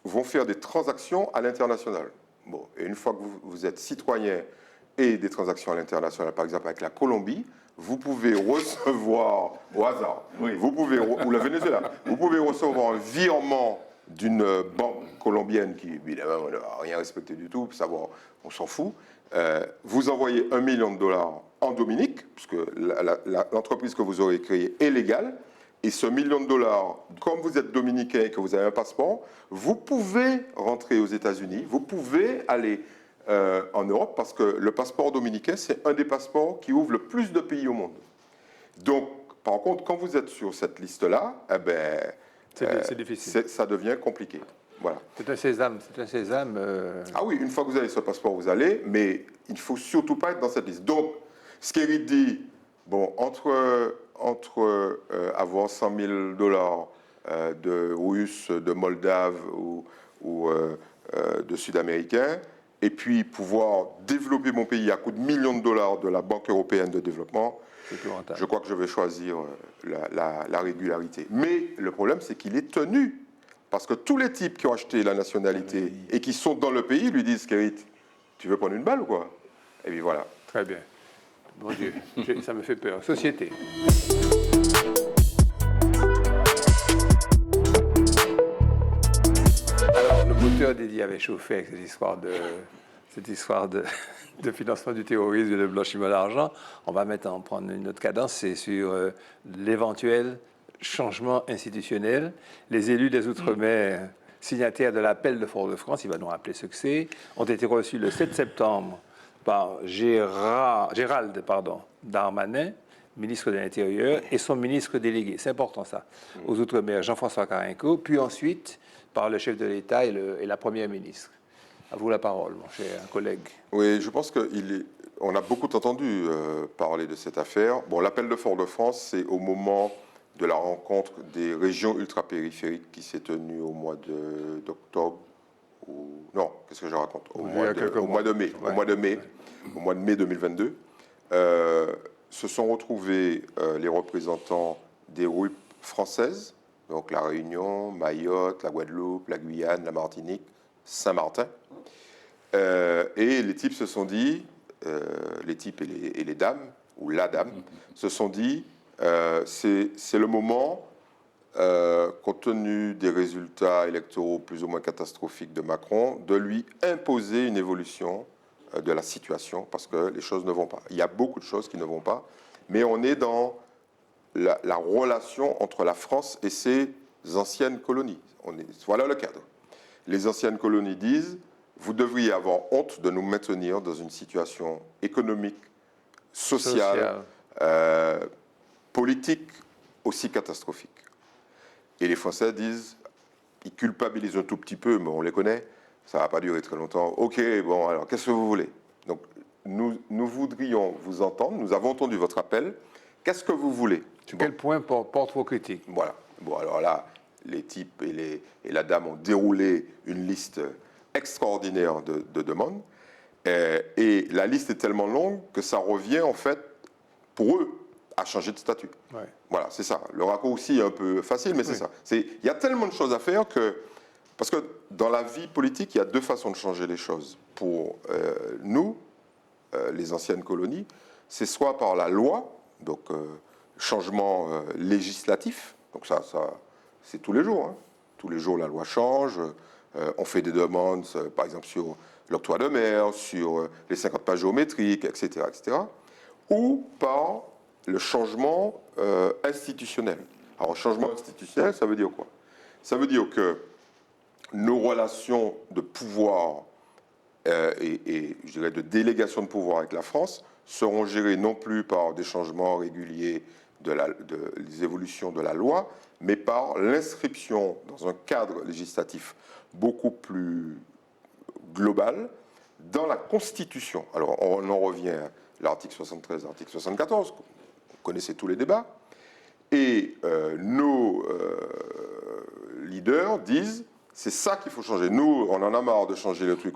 vont faire des transactions à l'international. Bon, et une fois que vous êtes citoyen et des transactions à l'international, par exemple avec la Colombie, vous pouvez recevoir, au hasard, ou le Venezuela, vous pouvez recevoir un virement d'une banque colombienne qui, évidemment, n'a rien respecté du tout, pour savoir, on s'en fout. Vous envoyez $1 million en Dominique, puisque l'entreprise que vous aurez créée est légale, et ce $1 million, comme vous êtes dominicain et que vous avez un passeport, vous pouvez rentrer aux États-Unis, vous pouvez aller en Europe, parce que le passeport dominicain, c'est un des passeports qui ouvre le plus de pays au monde. Donc, par contre, quand vous êtes sur cette liste-là, eh ben, c'est difficile. Ça devient compliqué. Voilà. C'est un sésame. Ah oui, une fois que vous avez ce passeport, vous allez, mais il ne faut surtout pas être dans cette liste. Donc, ce qu'Éric dit, bon, entre avoir $100 000 de Russes, de Moldaves ou de Sud-Américains, et puis pouvoir développer mon pays à coût de millions de dollars de la Banque européenne de développement, je crois que je vais choisir la régularité. Mais le problème, c'est qu'il est tenu. Parce que tous les types qui ont acheté la nationalité et qui sont dans le pays lui disent, Kérit, tu veux prendre une balle ou quoi? Et puis voilà. Très bien. Mon Dieu, ça me fait peur. Société. Alors, le moteur Dédi avait chauffé avec cette histoire de financement du terrorisme et de blanchiment d'argent. On va maintenant prendre une autre cadence, c'est sur l'éventuel changement institutionnel. Les élus des Outre-mer, signataires de l'appel de Fort-de-France, il va nous rappeler ce que c'est, ont été reçus le 7 septembre par Gérald Darmanin, ministre de l'Intérieur, et son ministre délégué. C'est important ça. Aux Outre-mer, Jean-François Carenco, puis ensuite par le chef de l'État et la première ministre. À vous la parole, mon cher collègue. Oui, je pense qu'on a beaucoup entendu parler de cette affaire. Bon, l'appel de Fort-de-France, c'est au moment de la rencontre des régions ultrapériphériques qui s'est tenue au mois d'octobre. Non, qu'est-ce que je raconte? Au mois de mai. Ouais. Au mois de mai 2022. Se sont retrouvés les représentants des RUP françaises, donc la Réunion, Mayotte, la Guadeloupe, la Guyane, la Martinique, Saint-Martin, Et les types se sont dit, les types et les dames, ou la dame, se sont dit, c'est le moment, compte tenu des résultats électoraux plus ou moins catastrophiques de Macron, de lui imposer une évolution de la situation, parce que les choses ne vont pas. Il y a beaucoup de choses qui ne vont pas, mais on est dans la relation entre la France et ses anciennes colonies. Voilà le cadre. Les anciennes colonies disent, vous devriez avoir honte de nous maintenir dans une situation économique, sociale. Politique aussi catastrophique. Et les Français disent, ils culpabilisent un tout petit peu, mais on les connaît, ça ne va pas durer très longtemps. Ok, bon, alors qu'est-ce que vous voulez? Donc, nous voudrions vous entendre, nous avons entendu votre appel, qu'est-ce que vous voulez? Quel point porte vos critiques? Voilà. Bon, alors là, les types et la dame ont déroulé une liste extraordinaire de demandes, et la liste est tellement longue que ça revient, en fait, pour eux, à changer de statut. Ouais. Voilà, c'est ça. Le raccourci est un peu facile, mais c'est ça. Il y a tellement de choses à faire que... Parce que dans la vie politique, il y a deux façons de changer les choses. Pour nous, les anciennes colonies, c'est soit par la loi, donc changement législatif, donc ça c'est tous les jours. Hein. Tous les jours, la loi change. On fait des demandes, par exemple, sur l'octroi de mer, sur les 50 pages géométriques, etc., etc. Ou par le changement institutionnel. Alors, changement institutionnel, ça veut dire quoi? Ça veut dire que nos relations de pouvoir et je dirais de délégation de pouvoir avec la France seront gérées non plus par des changements réguliers des évolutions de la loi, mais par l'inscription dans un cadre législatif beaucoup plus global dans la Constitution. Alors, on en revient à l'article 73, l'article 74, connaissez tous les débats, et nos leaders disent c'est ça qu'il faut changer. Nous, on en a marre de changer le truc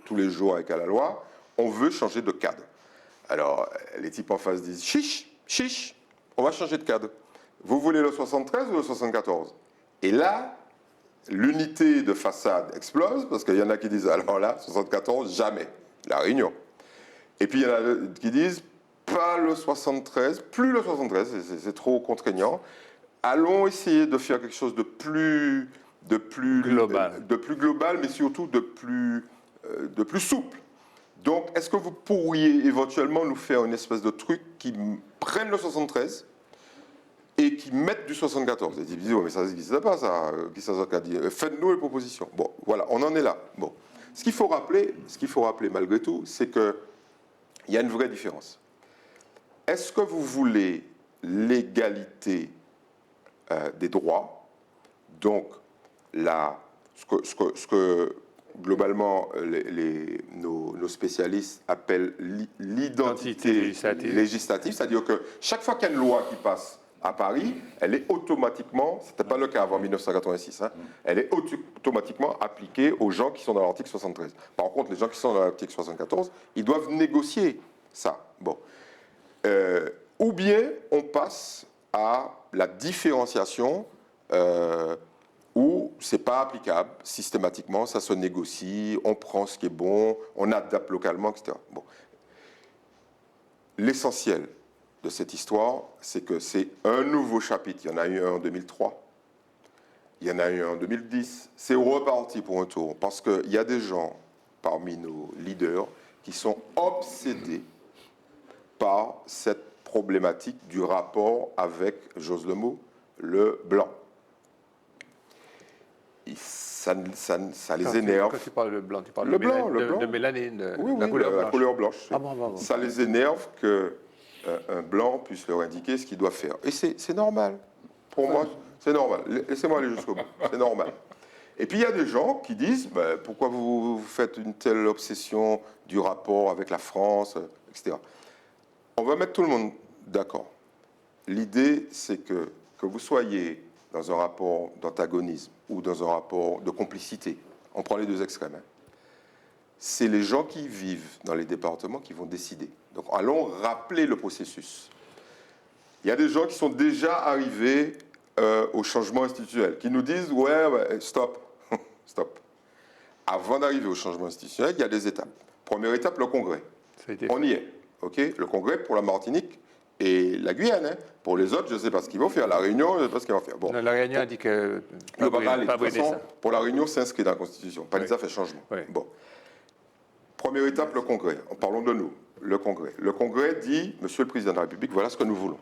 tous les jours avec à la loi, on veut changer de cadre. Alors, les types en face disent chiche, chiche, on va changer de cadre. Vous voulez le 73 ou le 74? Et là, l'unité de façade explose, parce qu'il y en a qui disent alors là, 74, jamais, la Réunion. Et puis il y en a qui disent pas le 73, plus le 73, c'est trop contraignant. Allons essayer de faire quelque chose de plus global, mais surtout de plus souple. Donc, est-ce que vous pourriez éventuellement nous faire une espèce de truc qui prenne le 73 et qui mette du 74? Et ils disent, mais ça n'existe pas, ça. Faites-nous une proposition. Bon, voilà, on en est là. Bon. Ce qu'il faut rappeler malgré tout, c'est qu'il y a une vraie différence. Est-ce que vous voulez l'égalité des droits, donc ce que globalement nos spécialistes appellent l'identité législative, c'est-à-dire que chaque fois qu'il y a une loi qui passe à Paris, elle est automatiquement, ce n'était pas le cas avant 1986, hein, elle est automatiquement appliquée aux gens qui sont dans l'article 73. Par contre, les gens qui sont dans l'article 74, ils doivent négocier ça. Bon. Ou bien on passe à la différenciation où ce n'est pas applicable systématiquement, ça se négocie, on prend ce qui est bon, on adapte localement, etc. Bon. L'essentiel de cette histoire, c'est que c'est un nouveau chapitre. Il y en a eu un en 2003, il y en a eu un en 2010. C'est reparti pour un tour, parce qu'il y a des gens parmi nos leaders qui sont obsédés par cette problématique du rapport avec, j'ose le mot, le blanc. Ça les énerve. Quand tu parles de blanc, tu parles le blanc. de mélanine, oui, la couleur blanche. La couleur blanche. Ah bon. Ça les énerve qu'un blanc puisse leur indiquer ce qu'il doit faire. Et c'est normal. Pour moi, c'est normal. Laissez-moi aller jusqu'au bout. C'est normal. Et puis il y a des gens qui disent pourquoi vous faites une telle obsession du rapport avec la France, etc. On va mettre tout le monde d'accord. L'idée, c'est que vous soyez dans un rapport d'antagonisme ou dans un rapport de complicité, on prend les deux extrêmes, hein. C'est les gens qui vivent dans les départements qui vont décider. Donc allons rappeler le processus. Il y a des gens qui sont déjà arrivés au changement institutionnel, qui nous disent stop, stop. avant d'arriver au changement institutionnel, il y a des étapes. Première étape, le Congrès. Ça a été On y est. OK? Le Congrès pour la Martinique et la Guyane. Hein. Pour les autres, je ne sais pas ce qu'ils vont faire. La Réunion, je ne sais pas ce qu'ils vont faire. Bon. Non, la Réunion a dit que Le Bagal, de pas toute brûler façon, ça. pour la Réunion, c'est inscrit dans la Constitution. Pas Oui. ça fait changement. Oui. Bon. Première étape, le Congrès. Parlons de nous. Le Congrès. Le Congrès dit, Monsieur le Président de la République, voilà ce que nous voulons.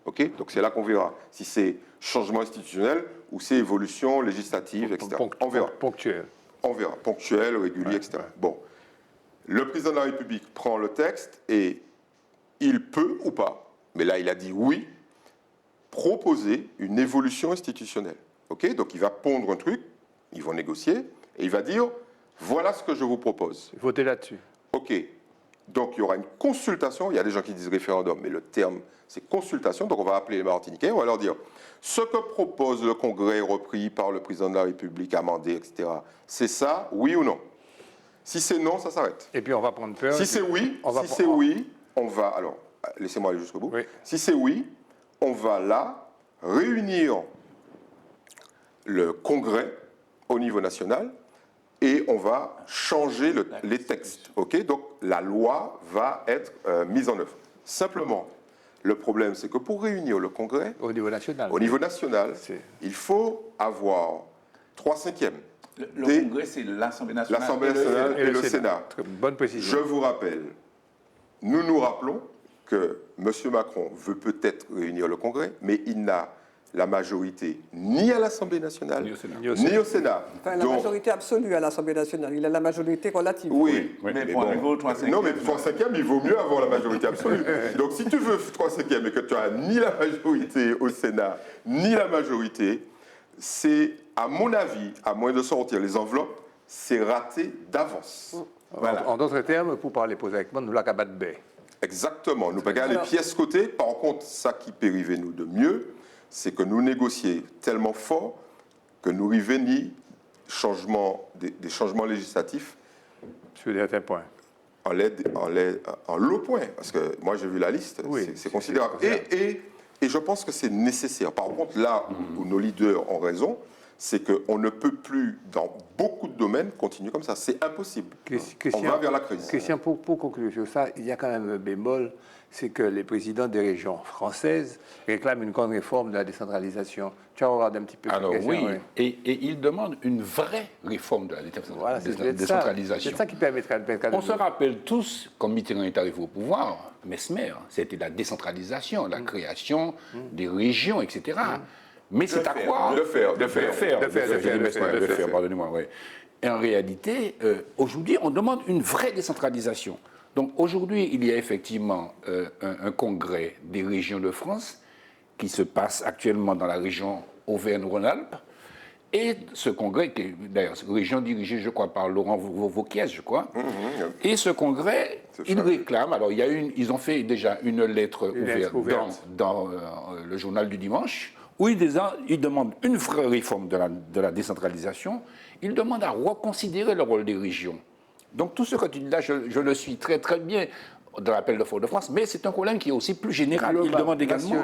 OK? Donc c'est là qu'on verra si c'est changement institutionnel ou c'est évolution législative, etc. On verra. Ponctuel. On verra. Ponctuel, régulier, etc. Bon. Le Président de la République prend le texte et il peut ou pas, mais là il a dit oui, proposer une évolution institutionnelle. OK? Donc il va pondre un truc, ils vont négocier, et il va dire, voilà ce que je vous propose. Votez là-dessus. OK. Donc il y aura une consultation, il y a des gens qui disent référendum, mais le terme c'est consultation, donc on va appeler les Martiniquais, on va leur dire, ce que propose le Congrès repris par le Président de la République, amendé, etc., c'est ça, oui ou non? Si c'est non, ça s'arrête. Et puis on va prendre peur. Si c'est oui, on va. Alors, laissez-moi aller jusqu'au bout. Oui. Si c'est oui, on va là réunir le Congrès au niveau national et on va changer les textes. Ok? Donc la loi va être mise en œuvre. Simplement, le problème, c'est que pour réunir le Congrès Au niveau national. il faut avoir 3/5. Le Congrès, c'est l'Assemblée nationale. L'Assemblée nationale et le Sénat. Très bonne précision. Je vous rappelle, nous rappelons que M. Macron veut peut-être réunir le Congrès, mais il n'a la majorité ni à l'Assemblée nationale, ni au Sénat. Enfin, la majorité absolue à l'Assemblée nationale. Il a la majorité relative. Oui, mais pour un niveau 3/5. Non, mais 3/5, il vaut mieux avoir la majorité absolue. Donc si tu veux 3/5 et que tu as ni la majorité au Sénat, ni la majorité, c'est, à mon avis, à moins de sortir les enveloppes, c'est raté d'avance. Voilà. En d'autres termes, pour parler posément, nous l'avons de baie. Exactement. Nous payons les pièces côté. Par contre, ça qui peut arriver nous de mieux, c'est que nous négocions tellement fort que nous arrivons ni des changements législatifs Sur certains points. en low point. Parce que moi, j'ai vu la liste. Oui, c'est considérable. Et je pense que c'est nécessaire. Par contre, là où nos leaders ont raison, c'est qu'on ne peut plus, dans beaucoup de domaines, continuer comme ça. C'est impossible. On va vers la crise. Christian, pour conclure sur ça, il y a quand même un bémol, c'est que les présidents des régions françaises réclament une grande réforme de la décentralisation. Tu as regardé un petit peu Alors cette question, oui, et ils demandent une vraie réforme de la Voilà, décentralisation. C'est ça qui permettra de... On se rappelle tous, quand Mitterrand est arrivé au pouvoir, Mesmer, c'était la décentralisation, la création des régions, etc. Mais c'est à quoi De faire, pardonnez-moi, oui. Et en réalité, aujourd'hui, on demande une vraie décentralisation. Donc aujourd'hui, il y a effectivement un congrès des régions de France qui se passe actuellement dans la région Auvergne-Rhône-Alpes. Et ce congrès, qui est d'ailleurs région dirigée, je crois, par Laurent Wauquiez, je crois. Et ce congrès, il réclame. Alors, ils ont fait déjà une lettre ouverte dans le journal du dimanche, où ils demandent une vraie réforme de la décentralisation. Ils demandent à reconsidérer le rôle des régions. Donc, tout ce que tu dis là, je le suis très, très bien dans l'appel de Fort-de-France, mais c'est un problème qui est aussi plus général. Global, il demande également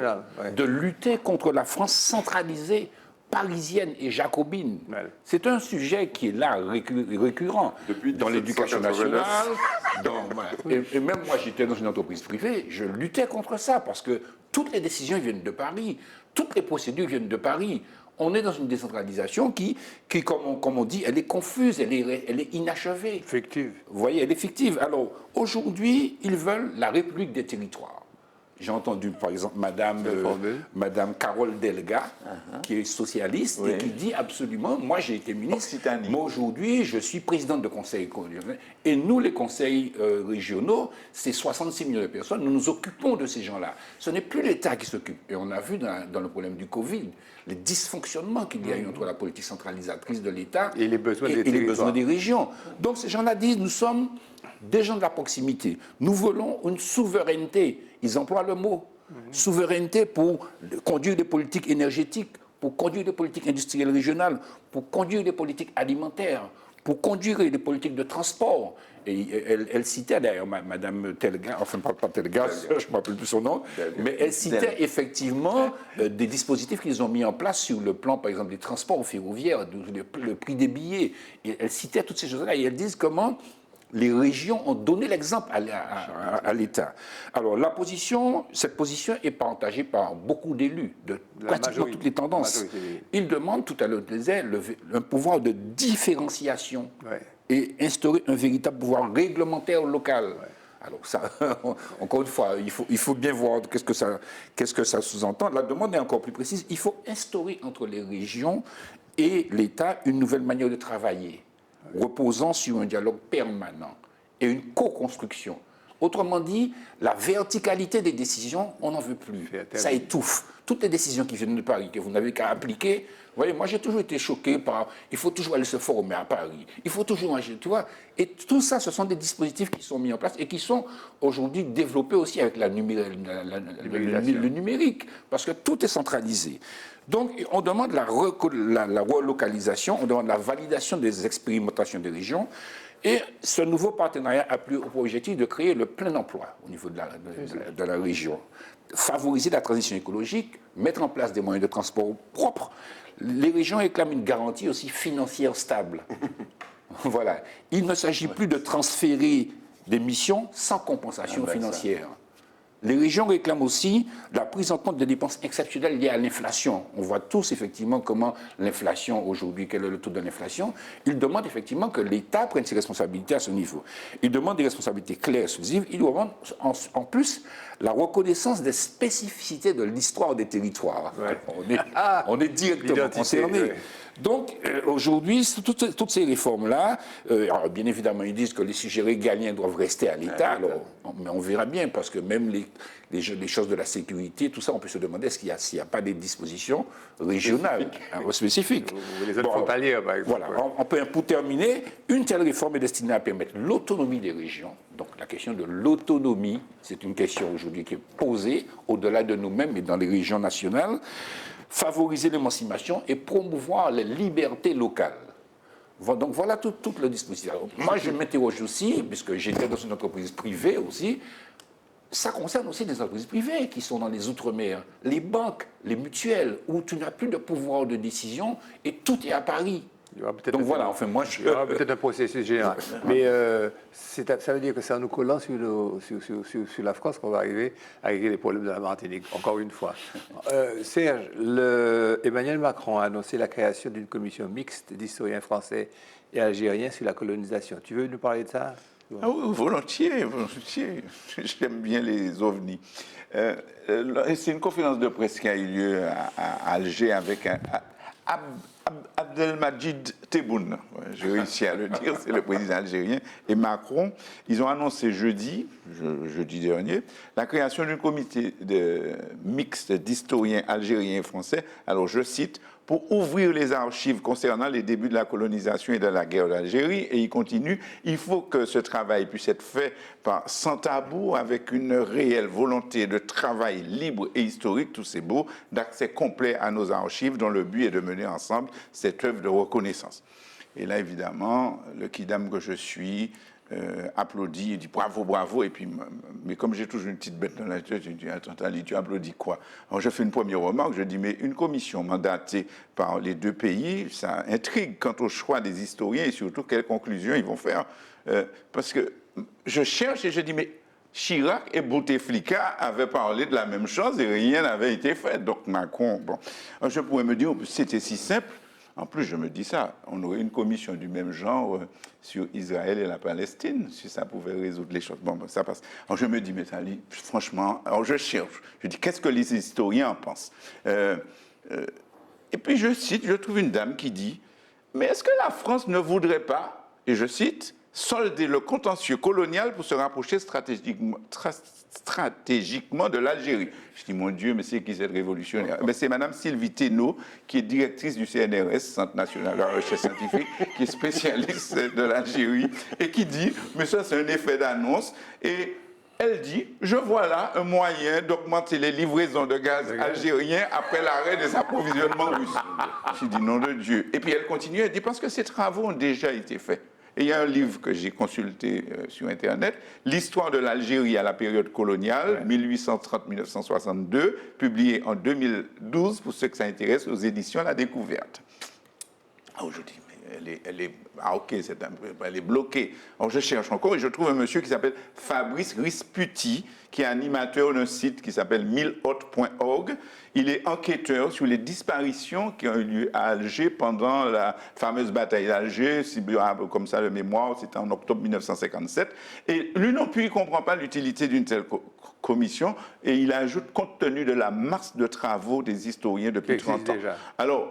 de lutter contre la France centralisée, parisienne et jacobine. Ouais. C'est un sujet qui est là, récurrent, dans l'éducation nationale. Et même moi, j'étais dans une entreprise privée, je luttais contre ça, parce que toutes les décisions viennent de Paris, toutes les procédures viennent de Paris. On est dans une décentralisation qui comme on dit, elle est confuse, elle est inachevée. Fictive. Vous voyez, elle est fictive. Alors, aujourd'hui, ils veulent la République des territoires. J'ai entendu, par exemple, Madame Carole Delga, qui est socialiste, et qui dit absolument, moi j'ai été ministre, mais aujourd'hui je suis présidente de conseil régional, et nous, les conseils régionaux, c'est 66 millions de personnes, nous nous occupons de ces gens-là. Ce n'est plus l'État qui s'occupe. Et on a vu dans le problème du Covid, les dysfonctionnements qu'il y a eu entre la politique centralisatrice de l'État et les besoins des régions. Donc ces gens-là disent, nous sommes des gens de la proximité. Nous voulons une souveraineté. Ils emploient le mot. Souveraineté pour conduire des politiques énergétiques, pour conduire des politiques industrielles régionales, pour conduire des politiques alimentaires, pour conduire les politiques de transport. Et elle citait d'ailleurs Mme Telga, enfin pas Telga, je ne me rappelle plus son nom, mais elle citait effectivement des dispositifs qu'ils ont mis en place sur le plan, par exemple, des transports ferroviaires, le prix des billets. Et elle citait toutes ces choses-là et elles disent comment les régions ont donné l'exemple à l'État. Alors, cette position est partagée par beaucoup d'élus de pratiquement toutes les tendances. Ils demandent, tout à l'heure, un pouvoir de différenciation et instaurer un véritable pouvoir réglementaire local. Ouais. Alors ça, encore une fois, il faut bien voir qu'est-ce que ça sous-entend. La demande est encore plus précise. Il faut instaurer entre les régions et l'État une nouvelle manière de travailler, reposant sur un dialogue permanent et une co-construction. Autrement dit, la verticalité des décisions, on n'en veut plus. Ça étouffe. Toutes les décisions qui viennent de Paris, que vous n'avez qu'à appliquer, vous voyez, moi j'ai toujours été choqué par il faut toujours aller se former à Paris, il faut toujours agir, tu vois. Et tout ça, ce sont des dispositifs qui sont mis en place et qui sont aujourd'hui développés aussi avec le numérique, parce que tout est centralisé. Donc, on demande la relocalisation, on demande la validation des expérimentations des régions. Et ce nouveau partenariat a pour objectif de créer le plein emploi au niveau de la région, favoriser la transition écologique, mettre en place des moyens de transport propres. Les régions réclament une garantie aussi financière stable. Voilà. Il ne s'agit plus de transférer des missions sans compensation financière. Les régions réclament aussi la prise en compte des dépenses exceptionnelles liées à l'inflation. On voit tous effectivement comment l'inflation aujourd'hui, quel est le taux de l'inflation. Ils demandent effectivement que l'État prenne ses responsabilités à ce niveau. Ils demandent des responsabilités claires, exclusives. Ils demandent en plus la reconnaissance des spécificités de l'histoire des territoires. Ouais. On est directement concernés. Ouais. Donc, aujourd'hui, toutes ces réformes-là, bien évidemment, ils disent que les sujets régaliens doivent rester à l'État, mais on verra bien, parce que même les choses de la sécurité, tout ça, on peut se demander s'il n'y a pas des dispositions régionales, spécifiques. Les autres frontalières, par exemple. Voilà, pour terminer, une telle réforme est destinée à permettre l'autonomie des régions. Donc, la question de l'autonomie, c'est une question aujourd'hui qui est posée au-delà de nous-mêmes et dans les régions nationales. Favoriser l'émancipation et promouvoir les libertés locales. Donc voilà tout le dispositif. Alors, moi, je m'interroge aussi, puisque j'étais dans une entreprise privée aussi, ça concerne aussi des entreprises privées qui sont dans les outre-mer, les banques, les mutuelles, où tu n'as plus de pouvoir de décision et tout est à Paris. Donc voilà, enfin moi je... Il y aura peut-être un processus général. Mais ça veut dire que c'est en nous collant sur la France qu'on va arriver à régler les problèmes de la Martinique, encore une fois. Serge, Emmanuel Macron a annoncé la création d'une commission mixte d'historiens français et algériens sur la colonisation. Tu veux nous parler de ça ? Ah oui, volontiers. J'aime bien les ovnis. C'est une conférence de presse qui a eu lieu à Alger avec Abdelmadjid Tebboune, j'ai réussi à le dire, c'est le président algérien, et Macron. Ils ont annoncé jeudi dernier, la création d'un comité mixte d'historiens algériens et français. Alors, je cite, pour ouvrir les archives concernant les débuts de la colonisation et de la guerre d'Algérie. Et il continue, il faut que ce travail puisse être fait sans tabou, avec une réelle volonté de travail libre et historique, tout c'est beau, d'accès complet à nos archives, dont le but est de mener ensemble cette œuvre de reconnaissance. Et là, évidemment, le kidam que je suis applaudit, il dit bravo, bravo, et puis, mais comme j'ai toujours une petite bête dans la tête, je dis attends, Ali, tu applaudis quoi? Alors je fais une première remarque, je dis mais une commission mandatée par les deux pays, ça intrigue quant au choix des historiens et surtout quelles conclusions ils vont faire, parce que je cherche et je dis mais Chirac et Bouteflika avaient parlé de la même chose et rien n'avait été fait. Donc Macron, bon, alors je pourrais me dire c'était si simple. En plus, je me dis ça, on aurait une commission du même genre sur Israël et la Palestine, si ça pouvait résoudre les choses. Bon, ça passe. Alors je me dis, mais ça, franchement, alors je cherche, je dis, qu'est-ce que les historiens en pensent et puis je cite, je trouve une dame qui dit, mais est-ce que la France ne voudrait pas, et je cite, solder le contentieux colonial pour se rapprocher stratégiquement de l'Algérie. Je dis, mon Dieu, mais c'est qui cette révolutionnaire? Mais c'est Mme Sylvie Thénault, qui est directrice du CNRS, Centre national de la recherche scientifique, qui est spécialiste de l'Algérie, et qui dit, mais ça c'est un effet d'annonce, et Elle dit, je vois là un moyen d'augmenter les livraisons de gaz algérien après l'arrêt des approvisionnements russes. J'ai dit, nom de Dieu. Et puis elle continue, elle dit, parce que ces travaux ont déjà été faits. Et il y a un livre que j'ai consulté sur Internet, L'histoire de l'Algérie à la période coloniale, 1830-1962, publié en 2012, pour ceux que ça intéresse, aux éditions La Découverte. Alors je dis, mais elle est bloquée. Alors je cherche encore et je trouve un monsieur qui s'appelle Fabrice Risputi, qui est animateur d'un site qui s'appelle milhot.org. Il est enquêteur sur les disparitions qui ont eu lieu à Alger pendant la fameuse bataille d'Alger, si comme ça de mémoire, c'était en octobre 1957. Et lui non plus, il ne comprend pas l'utilité d'une telle commission et il ajoute, compte tenu de la masse de travaux des historiens depuis 30 ans. Déjà. Alors,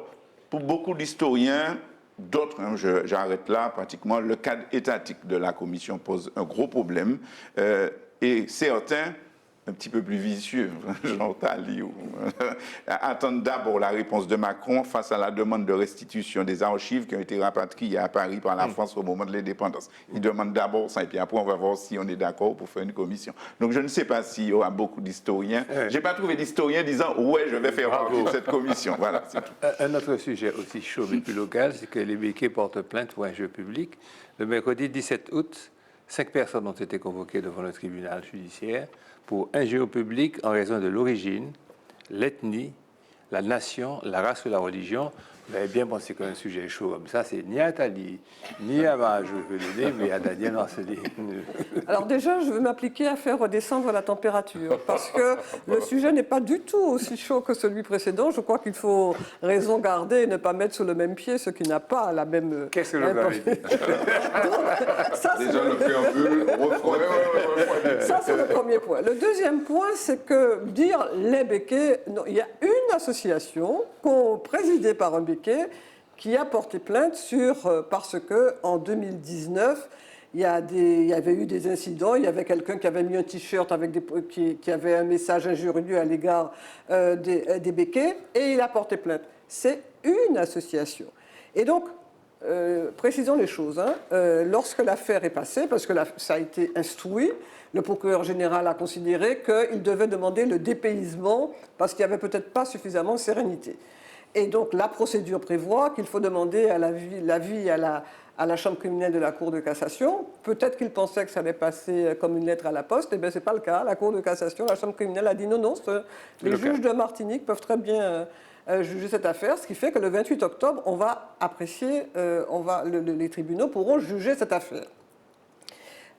pour beaucoup d'historiens, d'autres, j'arrête là, pratiquement, le cadre étatique de la commission pose un gros problème. Et certains, un petit peu plus vicieux, Jean Tali, attendent d'abord la réponse de Macron face à la demande de restitution des archives qui ont été rapatriées à Paris par la France au moment de l'indépendance. Ils demandent d'abord ça et puis après on va voir si on est d'accord pour faire une commission. Donc je ne sais pas s'il y aura beaucoup d'historiens. Je n'ai pas trouvé d'historiens disant « ouais, je vais faire partie de cette commission ». Voilà, c'est tout. Un autre sujet aussi chaud mais plus local, c'est que les béquets portent plainte pour injure publique. Le mercredi 17 août, 5 personnes ont été convoquées devant le tribunal judiciaire pour injure publique en raison de l'origine, l'ethnie, la nation, la race ou la religion. Vous avez bien pensé qu'un sujet chaud comme ça, c'est ni à Tali, ni à Marajou, je veux le dire, mais à Daniel Marcelli. Alors déjà, je veux m'appliquer à faire redescendre la température, parce que le sujet n'est pas du tout aussi chaud que celui précédent. Je crois qu'il faut raison garder et ne pas mettre sur le même pied ce qui n'a pas la même... Qu'est-ce que vous avez dit? Ça, déjà le préambule, ça, c'est le premier point. Le deuxième point, c'est que dire les béquets... Non, il y a une association présidée par un béquet qui a porté plainte parce qu'en 2019, il y avait eu des incidents. Il y avait quelqu'un qui avait mis un t-shirt qui avait un message injurieux à l'égard des béquets et il a porté plainte. C'est une association. Et donc, précisons les choses. Lorsque l'affaire est passée, parce que ça a été instruit, le procureur général a considéré qu'il devait demander le dépaysement parce qu'il n'y avait peut-être pas suffisamment de sérénité. Et donc la procédure prévoit qu'il faut demander l'avis à la chambre criminelle de la Cour de cassation. Peut-être qu'il pensait que ça allait passer comme une lettre à la poste. Eh bien, ce n'est pas le cas. La Cour de cassation, la chambre criminelle a dit non, les juges de Martinique peuvent très bien juger cette affaire, ce qui fait que le 28 octobre, on va apprécier, les tribunaux pourront juger cette affaire.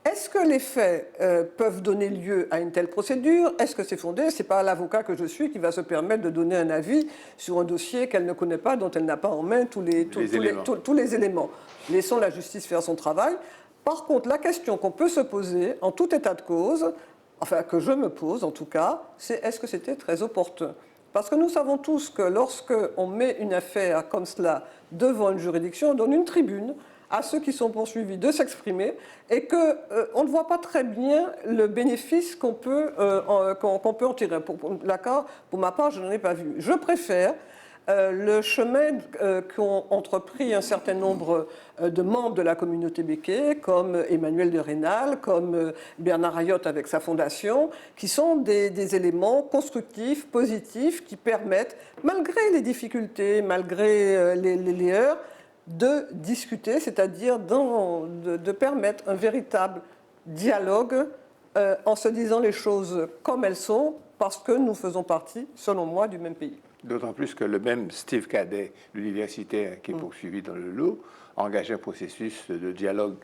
Est-ce que les faits peuvent donner lieu à une telle procédure? Est-ce que c'est fondé? Ce n'est pas l'avocat que je suis qui va se permettre de donner un avis sur un dossier qu'elle ne connaît pas, dont elle n'a pas en main tous les éléments. Laissons la justice faire son travail. Par contre, la question qu'on peut se poser en tout état de cause, enfin que je me pose en tout cas, c'est est-ce que c'était très opportun? Parce que nous savons tous que lorsqu'on met une affaire comme cela devant une juridiction, on donne une tribune à ceux qui sont poursuivis de s'exprimer et qu'on ne voit pas très bien le bénéfice qu'on peut en tirer. Pour ma part, je n'en ai pas vu. Je préfère le chemin qu'ont entrepris un certain nombre de membres de la communauté béquet, comme Emmanuel de Rênal, comme Bernard Ayotte avec sa fondation, qui sont des éléments constructifs, positifs, qui permettent, malgré les difficultés, malgré les heurts, de discuter, c'est-à-dire de permettre un véritable dialogue en se disant les choses comme elles sont, parce que nous faisons partie, selon moi, du même pays. D'autant plus que le même Steve Cadet, l'universitaire qui est poursuivi dans le lot, a engagé un processus de dialogue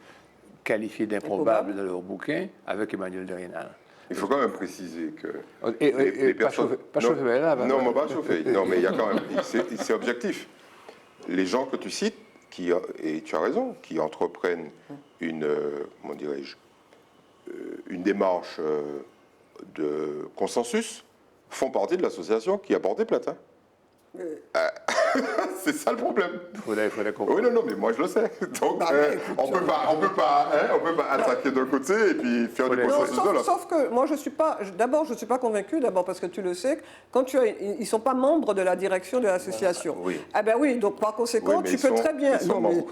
qualifié d'improbable dans leur bouquin avec Emmanuel de Rênal. Il faut quand même préciser que les personnes... Pas chauffer là. Non, mais pas chauffer. Non, mais il y a quand même... C'est objectif. Les gens que tu cites, et tu as raison, qui entreprennent une démarche de consensus, font partie de l'association qui a porté plainte. C'est ça le problème. Il faudrait comprendre. Oui, non, mais moi je le sais. Donc, on peut pas attaquer d'un côté et puis faire du Non, processus de l'autre. sauf que moi, je suis pas convaincu, d'abord parce que tu le sais, quand ils ne sont pas membres de la direction de l'association. Oui. Ah ben oui, donc par conséquent, Oui, mais tu peux très bien... ils sont Non, mais- membres.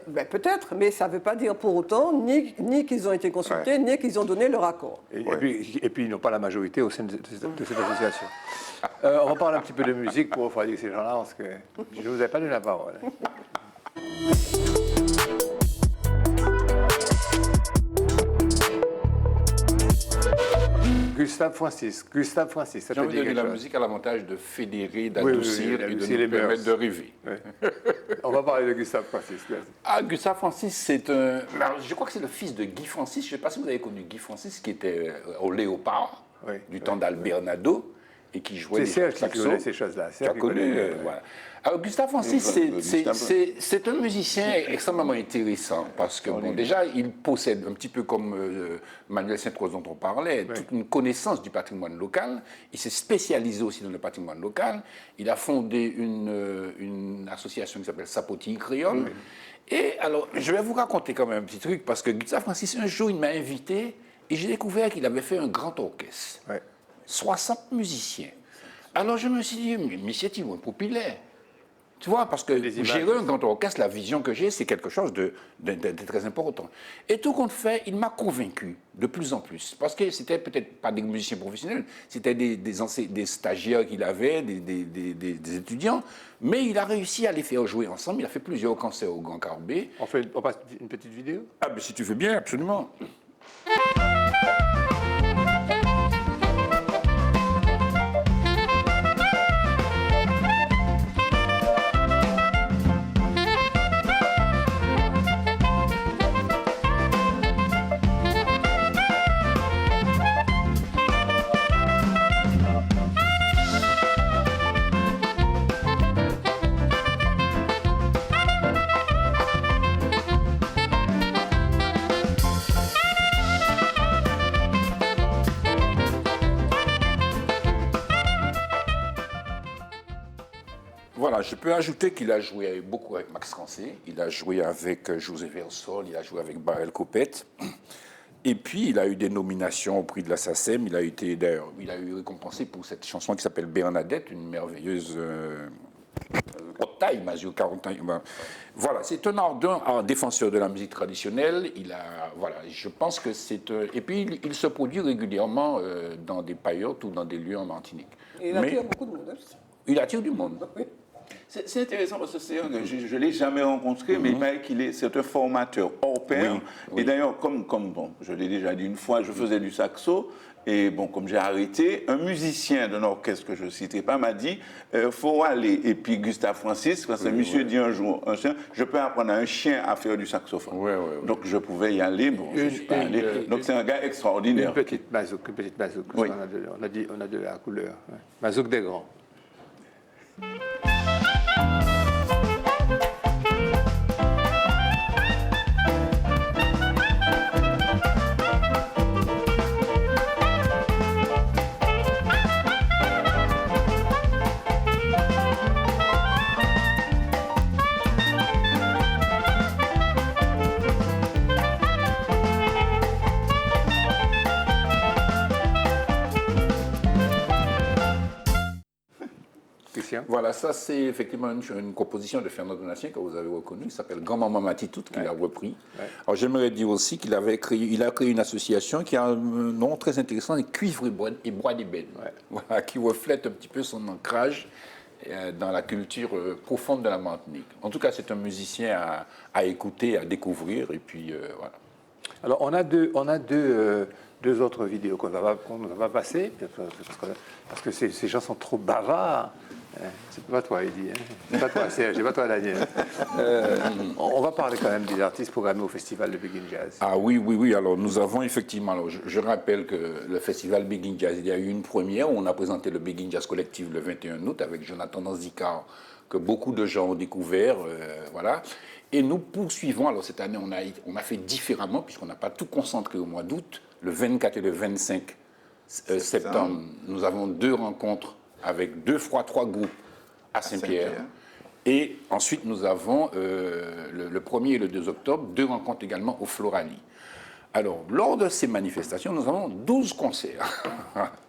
ben, peut-être, mais ça ne veut pas dire pour autant ni qu'ils ont été consultés, ni qu'ils ont donné leur accord. Et puis, ils n'ont pas la majorité au sein de cette association. On va parler un petit peu de musique pour refroidir ces gens-là, parce que je ne vous ai pas donné la parole. Gustave Francis, ça J'ai te envie dit de dire quelque la chose? musique a l'avantage de fédérer, Oui, d'adoucir et de d'adoucir les nous permettre mœurs. de rêver. Ouais. On va parler de Gustave Francis. Merci. Ah, Gustave Francis, c'est un... alors, je crois que c'est le fils de Guy Francis. Je ne sais pas si vous avez connu Guy Francis, qui était au Léopard, Oui, du temps d'Albert Nadeau, et qui jouait C'est des Serge qui saxos. connaît ces choses-là. Tu as connu, voilà. Alors, Gustave Francis, c'est un musicien extrêmement intéressant parce que, bon, déjà, il possède, un petit peu comme Manuel Sainte-Rose dont on parlait, toute une connaissance du patrimoine local. Il s'est spécialisé aussi dans le patrimoine local. Il a fondé une association qui s'appelle Sapotille Créole. Et alors, je vais vous raconter quand même un petit truc parce que Gustave Francis, un jour, il m'a invité et j'ai découvert qu'il avait fait un grand orchestre. Ouais. 60 musiciens. Alors je me suis dit, mais monsieur, il est populaire. Tu vois, parce que Des images. gérer un grand orchestre, la vision que j'ai, c'est quelque chose de très important. Et tout compte fait, il m'a convaincu de plus en plus. Parce que c'était peut-être pas des musiciens professionnels, c'était des stagiaires qu'il avait, des étudiants, mais il a réussi à les faire jouer ensemble. Il a fait plusieurs concerts au Grand Carbet. On passe une petite vidéo? Ah, ben si tu veux bien, absolument. Voilà, je peux ajouter qu'il a joué beaucoup avec Max Rancé, il a joué avec José Versol, il a joué avec Barel Copette. Et puis, il a eu des nominations au prix de la SACEM. Il a eu récompensé pour cette chanson qui s'appelle Bernadette, une merveilleuse haute taille, Mazio 40 ans. Voilà, c'est un ardent défenseur de la musique traditionnelle. Voilà, je pense que c'est... et puis, il se produit régulièrement dans des paillotes ou dans des lieux en Martinique. Et il attire beaucoup de monde. Hein. Il attire du monde. Oui. C'est intéressant parce que je ne l'ai jamais rencontré, mais il paraît c'est un formateur hors pair. Oui. Et d'ailleurs, comme bon, je l'ai déjà dit une fois, je faisais du saxo. Et bon, comme j'ai arrêté, un musicien d'un orchestre que je ne citerai pas m'a dit faut aller. Et puis Gustave Francis, parce que monsieur dit un jour, je peux apprendre à un chien à faire du saxophone. Oui. Donc je pouvais y aller. Bon, je ne suis pas allé. Donc c'est un gars extraordinaire. Une petite mazouk. Oui. On a de la couleur. Ouais. Mazouk des grands. Christian? Voilà, ça c'est effectivement une composition de Fernand Donatien que vous avez reconnue, qui s'appelle Grand-Maman Matitoute, qu'il a repris. Ouais. Alors j'aimerais dire aussi qu'il a créé une association qui a un nom très intéressant, Cuivre et Bois d'ébène, voilà, qui reflète un petit peu son ancrage dans la culture profonde de la Martinique. En tout cas, c'est un musicien à écouter, à découvrir, et puis voilà. Alors on a deux autres vidéos qu'on va passer, parce que ces gens sont trop bavards. C'est pas toi, Eddy. Hein. C'est pas toi, Serge. C'est pas toi, Daniel. On va parler quand même des artistes programmés au festival de Begin Jazz. Ah oui. Alors, nous avons effectivement... Alors, je rappelle que le festival Begin Jazz, il y a eu une première où on a présenté le Begin Jazz Collective le 21 août avec Jonathan Danzikar, que beaucoup de gens ont découvert. Voilà. Et nous poursuivons. Alors, cette année, on a fait différemment, puisqu'on n'a pas tout concentré au mois d'août. Le 24 et le 25 septembre, nous avons 2 rencontres avec 2 fois 3 groupes à Saint-Pierre. Et ensuite, nous avons le 1er et le 2 octobre, 2 rencontres également au Floralie. Alors, lors de ces manifestations, nous avons 12 concerts.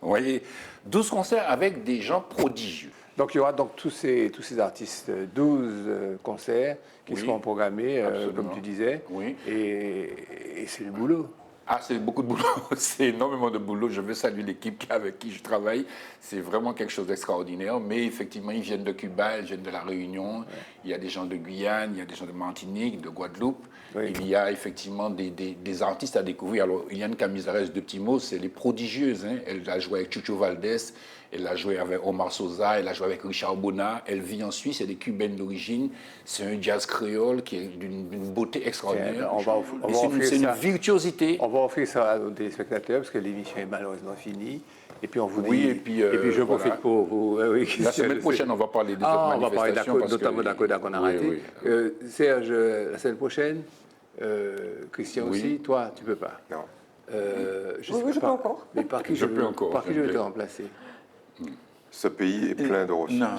Vous voyez, 12 concerts avec des gens prodigieux. Donc il y aura donc tous ces artistes, 12 concerts qui seront programmés, comme tu disais, Oui. et c'est le boulot. Ah, c'est beaucoup de boulot, c'est énormément de boulot. Je veux saluer l'équipe avec qui je travaille. C'est vraiment quelque chose d'extraordinaire. Mais effectivement, ils viennent de Cuba, ils viennent de La Réunion. Ouais. Il y a des gens de Guyane, il y a des gens de Martinique, de Guadeloupe. Oui. Il y a effectivement des artistes à découvrir. Alors, Iliane Camisares, deux petits mots, c'est les prodigieuses. Hein. Elle a joué avec Chucho Valdés, elle a joué avec Omar Sosa, elle a joué avec Richard Bona. Elle vit en Suisse, elle est cubaine d'origine. C'est un jazz créole qui est d'une beauté extraordinaire. C'est une virtuosité. On va offrir ça aux téléspectateurs parce que l'émission est malheureusement finie. Et puis on vous dit. Oui, et puis je profite pour vous. Oui, la semaine prochaine, on va parler des autres manifestations. On va parler notamment d'Acoda qu'on a raté. Serge, la semaine prochaine, Christian aussi, toi, tu ne peux pas. Non. Je peux encore. Mais par qui je vais te remplacer? Ce pays est plein de ressources. Non,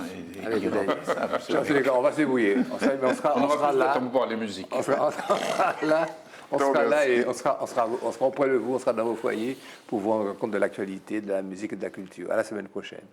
on va se débrouiller. On sera là. On va les musiques. On sera là. On sera là et on sera auprès de vous, on sera dans vos foyers pour vous rendre compte de l'actualité, de la musique et de la culture. À la semaine prochaine.